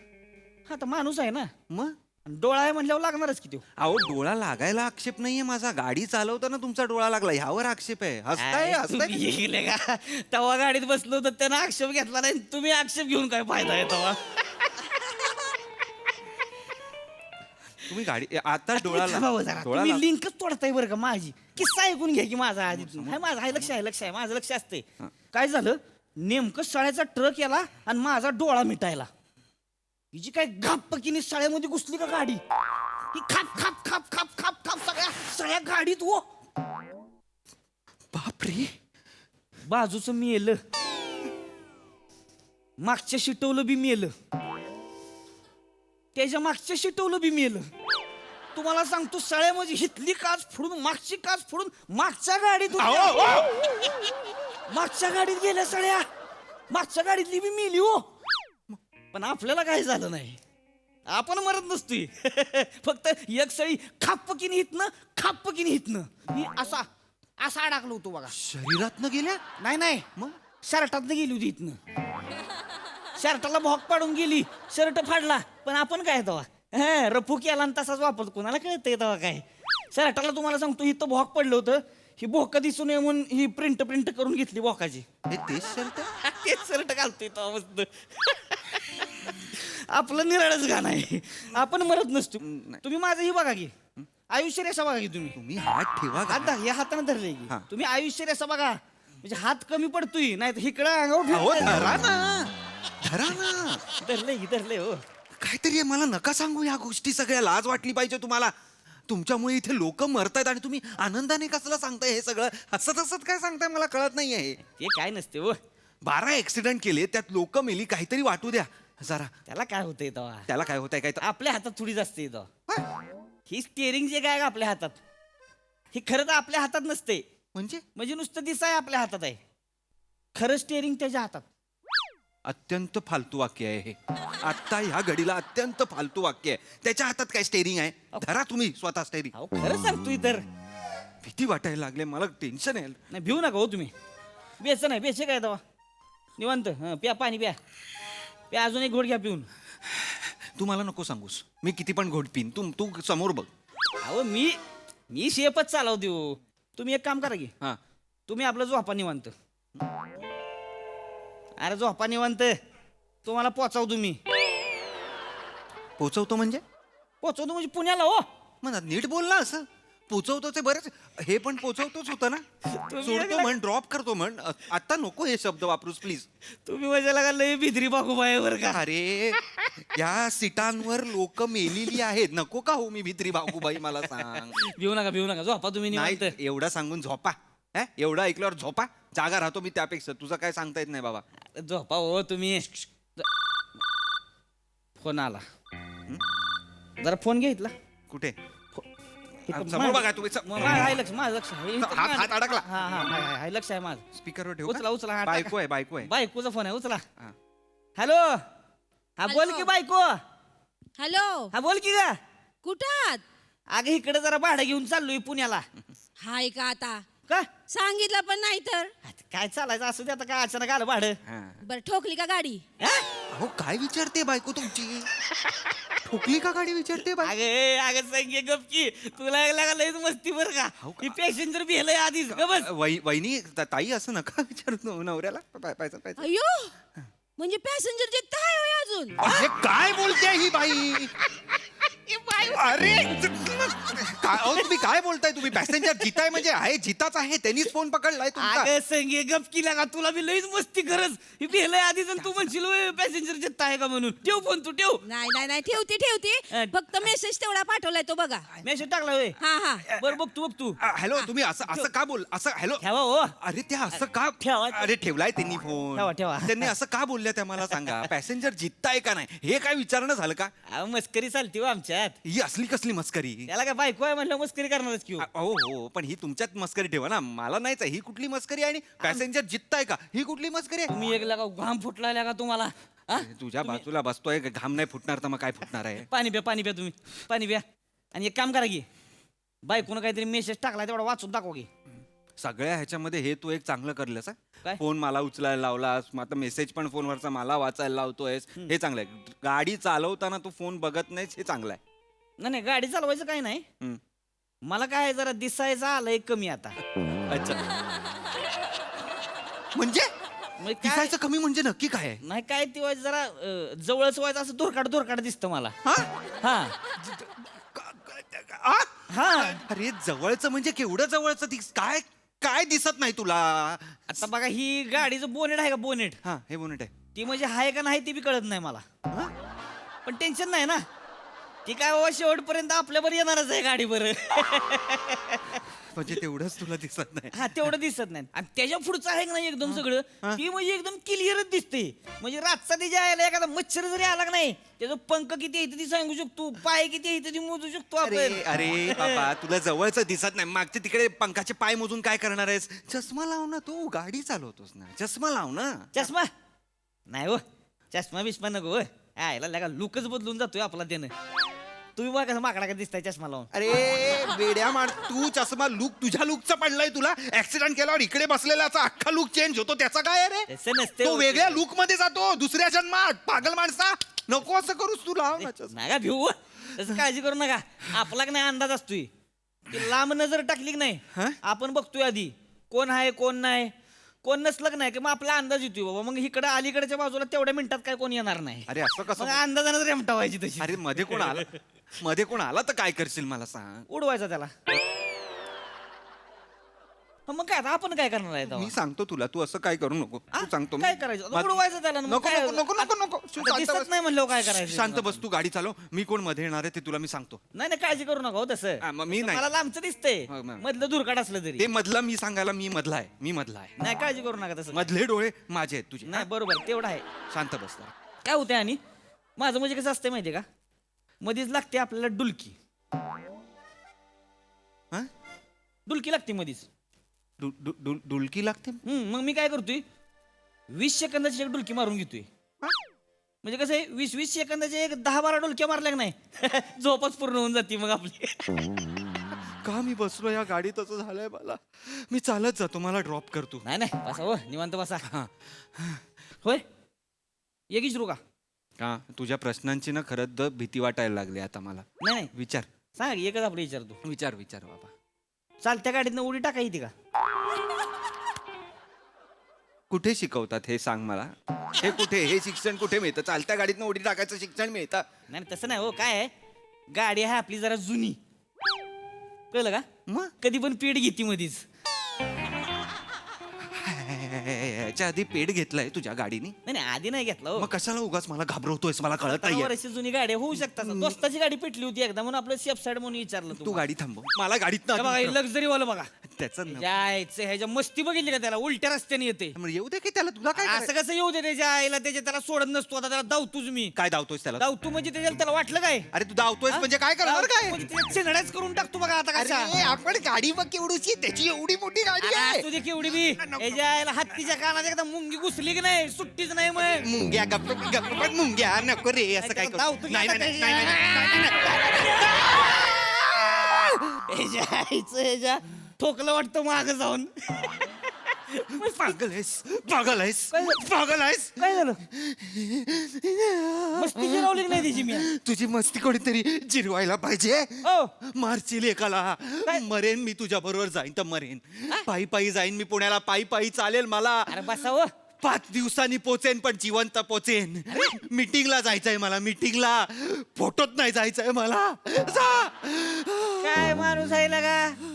हा तर माणूस आहे ना. मग डोळा आहे म्हणल्यावर लागणारच की तो. अहो डोळा लागायला आक्षेप नाहीये माझा. गाडी चालवताना तुमचा डोळा लागला ह्यावर आक्षेप आहे. हसताय तुम्ही गेले का? तेव्हा गाडीत बसलो तर त्यानं आक्षेप घेतला नाही. तुम्ही आक्षेप घेऊन काय फायदा आहे तेव्हा? तुम्ही गाडी आता डोळा तुम्ही लिंकच तोडताय बरं का माझी. किस्सा ऐकून घ्या की माझा आधी. माझं आहे लक्ष आहे माझं लक्ष असते. काय झालं नेमकं सळ्याचा ट्रक याला आणि माझा डोळा मिटायला. हिची काय घापकीने सळ्यामध्ये घुसली का गाडी. ही खाप खाप खाप खाप खाप खाप सगळ्या गाडीत हो. बापरे. बाजूचं मेलं. मागच्या शिटवलं बी मेलं. त्याच्या मागच्या शिटवलं बी मेलं. तुम्हाला सांगतो सळ्या म्हणजे हितली काच फोडून मागची काच फोडून मागच्या गाडीत मागच्या गाडीत गेल्या सळ्या. मागच्या गाडीतली मी मेली हो. पण आपल्याला काही झालं नाही. आपण मरत नसतोय. फक्त एक सळी खापकीने हितनं मी असा अडकलो होतो बघा. शरीरातनं गेल्या? नाही मग शर्टातनं गेली होती इथनं. शर्टाला भोक पाडून गेली, शर्ट फाडला. पण आपण काय तेव्हा रफू केला आणि तसाच वापरतो. कोणाला कळतंय तेव्हा काय. शर्टाला तुम्हाला सांगतो इथं भोक पडलं होतं. ही भोक दिसून नये म्हणून ही प्रिंट करून घेतली भोकाची. हे तेच शर्ट? तेच शर्ट घालतोय तेव्हा मस्त. आपलं निराळच गाणं आहे. आपण मरत नसतो. तुम्ही माझं ही बघा की आयुष्य रेषा बघा की तुम्ही हात ठेवा का? आता या हाताने धरले की हा. तुम्ही आयुष्य रेषा बघा. म्हणजे हात कमी पडतोय नाही तर इकडं अंगावर अहो, ठेवतोय. धरा ना. धरले हो. काहीतरी आहे, मला नका सांगू या गोष्टी सगळ्या. लाज वाटली पाहिजे तुम्हाला. तुमच्यामुळे इथे लोक मरतायत आणि तुम्ही आनंदाने कसलं सांगताय हे सगळं? हसत काय सांगताय मला कळत नाहीये हे. ते काय नसते हो. 12 ऍक्सिडेंट केले, त्यात लोक मेली. काहीतरी वाटू द्या जरा. त्याला काय होतंय तेव्हा. त्याला काय होतंय काय? आपल्या हातात थोडीच असते ही स्टिअरिंग जे काय आपल्या हातात, ही खरं तर आपल्या हातात नसते. म्हणजे नुसतं दिसाय आपल्या हातात आहे. खरं स्टिअरिंग त्याच्या हातात. अत्यंत फालतू वाक्य आहे हे. आता ह्या घडीला अत्यंत फालतू वाक्य आहे. त्याच्या हातात काय स्टेरिंग आहे? धरा तुम्ही स्वतः स्टेरिंग. अहो खरं सांगतोय तर. भीती वाटायला लागले मला. टेन्शन आहे. नाही भिऊ नका हो तुम्ही. बेच नाही बेचे काय तेव्हा निवांत. प्या पाणी प्या. अजून एक घोट घ्या पिऊन. तू मला नको सांगूस. मी किती पण घोट पिन. तू समोर बघ. अहो मी शेपच चालव देऊ. तुम्ही एक काम करा की हा. तुम्ही आपलं झोपा निवांत. अरे झोपा निवांत. तुम्हाला पोचावतो मी. पोचवतो म्हणजे? पोचवतो म्हणजे पुण्याला हो. म्हणा नीट बोल ना. असं पोचवतो ते बरेच. हे पण पोचवतोच होतं ना. सोडतो म्हण, ड्रॉप करतो म्हण. आता नको हे शब्द वापरूस प्लीज. तुम्ही माझ्या लागा लय भिद्री बागोबाई वर का. अरे या सीटांवर लोक मेलेली आहेत. नको का हो मी भित्री बागूबाई मला सांग. भिऊ नका झोपा तुम्ही नाही निवांत. एवढं सांगून झोपा. एवढं ऐकल्यावर झोपा. जागा राहतो मी त्यापेक्षा. तुझं काय सांगता येत नाही बाबा. झोपा हो तुम्ही. फोन आला. जरा फोन घे इथला. कुठे? इथं समोर माझं- बघा तुम्ही. आहे लक्ष माझं लक्ष आहे. इथं हात माझं- अडकला. हा लक्ष आहे माझं. स्पीकरवर ठेव. उचला हा, बायको टाका. आहे बायको आहे. बायकोचा फोन आहे उचला. हा. हॅलो हा बोल की बायको. हॅलो हा बोल की ग. कुठात अगं इकडे जरा भाडं घेऊन चाललोय पुण्याला. हाय का आता का सांगितलं पण नाही तर. आता काय चालायचं असं ते. आता काय अचानक आलं भाडं. बर ठोकली का गाडी. अहो काय विचारते बायको तुमची? ठोकली का गाडी विचारते बायको? अगं संगे गपकी. तुला लयच मस्ती बरं का. ही पॅसेंजर भेलय आधीच ग बस. वहिनी ताई असं नका विचारू नवऱ्याला. पाहिजे. अयो म्हणजे पॅसेंजर जे आहे होय अजून. अरे काय बोलते ही बाई? अरे तुम्ही काय बोलताय? तुम्ही पॅसेंजर जिताय म्हणजे आहे जिताच आहे. त्यांनीच फोन पकडलाय तुमचा. अगं संगे गपकी लागा. तुला मी लईच मस्ती गरज. ही भेलय आधीच आणि तू म्हणशील पॅसेंजर जेत आहे का म्हणून. ठेव फोन तू ठेव. नाही ठेवते फक्त मेसेज तेवढा पाठवलाय तो बघा. मेसेज टाकला होय. हा बरं बघ तू. हॅलो तुम्ही असं का बोल? असं हॅलो ठेवा हो. अरे त्या असं का ठेवा. अरे ठेवलाय त्यांनी फोन. ठेवा. त्यांनी असं का बोलल्या त्या मला सांगा. पॅसेंजर जितताय का नाही हे काय विचारणं झालं का? अहो मस्करी चालती हो आमच्यात. ही असली कसली मस्करी? त्याला काय बायको आहे म्हणलं मस्करी करणारच की हो. हो पण ही तुमच्यात मस्करी ठेवा ना. मला नाहीच. ही कुठली मस्करी? आणि पॅसेंजर जितताय का ही कुठली मस्करी आहे? तुम्ही एक लागा घाम फुटला का तुम्हाला. हा? तुझ्या बाजूला बसतोय घाम नाही फुटणार तर मग काय फुटणार आहे? पाणी प्या तुम्ही. पाणी प्या. आणि एक काम करा की बायकोनं काहीतरी मेसेज टाकला तेवढा वाचून दाखवा की. सगळ्या ह्याच्यामध्ये हे तू एक चांगलं करलंस. काय? फोन मला उचलायला लावलास. मग आता मेसेज पण फोनवरचा मला वाचायला लावतोयस. हे चांगलं आहे. गाडी चालवताना तू फोन बघत नाहीस हे चांगलं आहे. नाही गाडी चालवायचं काही नाही. हम्म. मला काय जरा दिसायचं आलंय कमी आता. अच्छा म्हणजे म्हणजे काय- दिसायचं कमी म्हणजे नक्की काय आहे? नाही काय ती व्हायचं जरा जवळच व्हायचं असं धोरकाड दिसतं मला. हा अरे जवळचं म्हणजे केवढं जवळचं? काय काय दिसत नाही तुला? आता बघा ही गाडीचं बोनेट आहे का बोनेट. हा हे बोनेट आहे. ती म्हणजे आहे का नाही ती बी कळत नाही मला. पण टेन्शन नाही ना. ती काय बाबा शेवटपर्यंत आपल्यावर येणारच आहे गाडीवर. म्हणजे तेवढंच तुला दिसत नाही. हा तेवढं दिसत नाही. आणि त्याच्या पुढचं आहे का नाही एकदम सगळं ती म्हणजे एकदम क्लिअरच दिसते. म्हणजे रातचा तिच्या आयला एखादा मच्छर जरी आला का नाही त्याचं पंख किती आहे ती सांगू शकतो, पाय किती आहे ती मोजू शकतो आपण. अरे अरे बाबा तुला जवळचं दिसत नाही, मागचे तिकडे पंखाचे पाय मोजून काय करणार आहेस? चष्मा लाव ना, तू गाडी चालवतोस ना, चष्मा लाव ना. चष्मा नाही हो, चष्मा बिष्मा नको हो. आयला लगा लुकच बदलून जातोय आपला त्यानं. तुम्ही बघा कसं माकडा का दिसताय चष्मा लावून. अरे बेड्या मार, तू चष्मा लुक तुझ्या लुकचा पडलाय तुला. ऍक्सिडेंट केल्यावर इकडे बसलेल्याचा अख्खा लुक चेंज होतो, त्याचा काय रे? तसं नसते तो हो. वेगळ्या लुक मध्ये जातो दुसऱ्या जन्मात. पागल माणसा, नको असं करूस तू. लाव ना चष्मा. नका भिऊ तसं काळजी करू नका. आपला का नाही अंदाज असतोय की लांब नजर टाकली की नाही आपण बघतोय आधी कोण आहे कोण नाही. कोण नसलं की नाही की मग आपला अंदाज येतोय बाबा. मग इकडे अलीकडच्या बाजूला तेवढ्या मिनिटात काय कोण येणार नाही. अरे असं मग कसं? अंदाजानं रेमटावायची तशी. अरे मध्ये कोण आला? मध्ये कोण आला तर काय करशील मला सांग. उडवायचा त्याला. मग काय आता आपण काय करणार आहे तेव्हा? मी सांगतो तुला, तू असं काय करू नको. तू सांगतो मी. काय करायचं? उडवायचं त्याला. मग नको काय? नको नको नको नको. आता शांत दिसत बस. नाही म्हणलं काय करायचं? शांत बस, तू गाडी चालव. मी कोण मध्ये येणार आहे ते तुला मी सांगतो. नाही नाही काळजी करू नका हो तसं. हा, मग मी नाही. मला लांबचं दिसतंय हो, मग. मधलं धुरकाट असलं तरी. ते मधलं मी सांगायला मी मधला आहे, मी मधला आहे. नाही काळजी करू नका तसं. मधले डोळे माझे आहेत तुझे. नाही बरोबर तेवढं आहे. शांत बस जरा. काय होतंय आणि माझं म्हणजे कसं असतंय माहितीये का, मधीच लागते आपल्याला डुलकी. हा? डुलकी लागते मधीच. डुलकी लागते. मग मी काय करतोय 20 सेकंदाची एक डुलकी मारून घेतोय. म्हणजे कसं आहे 20 सेकंदाचे एक 10-12 डुलक्या मारल्या का नाही झोपच पूर्ण होऊन जाते मग आपली. का मी बसलो या गाडीत, असं झालंय मला. मी चालत जातो, मला ड्रॉप करतो. नाही नाही बसा हो निवांत बसा. होय एक विचारू का? का तुझ्या प्रश्नांची ना खरंच भीती वाटायला लागली आता मला. नाही नाही विचार सांग एकच आपलं विचारतो. विचार विचार बाबा. चालत्या गाडीतनं उडी टाका येते का? कुठे शिकवतात हे सांग मला. हे कुठे, हे शिक्षण कुठे मिळतं? चालत्या गाडीतनं उडी टाकायचं शिक्षण मिळतं? नाही तसं नाही हो. काय आहे गाडी आहे आपली जरा जुनी, कळलं का? मग कधी पण पीठ घेते मधीच. याच्या आधी पेड घेतलाय तुझ्या गाडीने? नाही नाही आधी नाही घेतला हो. मग कशाला उगाच मला घाबरवतोयस? मला कळत नाहीये. वर्षी जुनी गाडी होऊ शकतात. दोस्ताची गाडी पेटली होती एकदा म्हणून आपलं सेफ साईड म्हणून विचारलं तू गाडी थांबव, मला गाडीत ना लक्झरी वाला बघा त्याचं नको. जायचं ह्याच्या मस्ती बघितली का त्याला उलट्या रस्त्याने येते. मग येऊ दे की त्याला, तुला काय असं कसं येऊ दे त्याच्या आईला, त्याला सोडत नसतो. आता त्याला धावतोच मी. काय धावतोयस त्याला? धावतो म्हणजे त्याला वाटलं काय? अरे तू धावतोयस म्हणजे काय करणार? काय चिंगड्याच करून टाकतो बघा आता कशा. अरे आपण गाडी बघ केवढूची, त्याची एवढी मोठी गाडी आहे. तुझी केवढी बी याच्या आईला हत्तीच्या कानात एकदा मुंगी घुसली की नाही सुट्टीच नाही. मग मुंग्या गप्प गप्प पण मुंग्या नको रे, असं काय धावतो करू. की नाही आता नाही त्याच्या- नाही नाही, नाही, ह्याच्या आईचं ह्याच्या ठोकलं वाटतं माग जाऊन. पागल आहेस, पागल आहेस, पागल आहेस. काय झालं? मस्ती जिरवली की नाही त्याची मी? तुझी मस्ती कोणीतरी जिरवायला पाहिजे. हो मारशील एकाला. मरेन मी तुझ्या बरोबर, जाईन तर मरेन. पायी पायी जाईन मी पुण्याला, पायी पायी चालेल मला. अरे बसावं. 5 दिवसांनी पोचेन, पण जिवंत पोचेन. मीटिंगला जायचंय मला, मीटिंगला. फोटोत नाही जायचंय मला. जा. काय माणूस आहे का?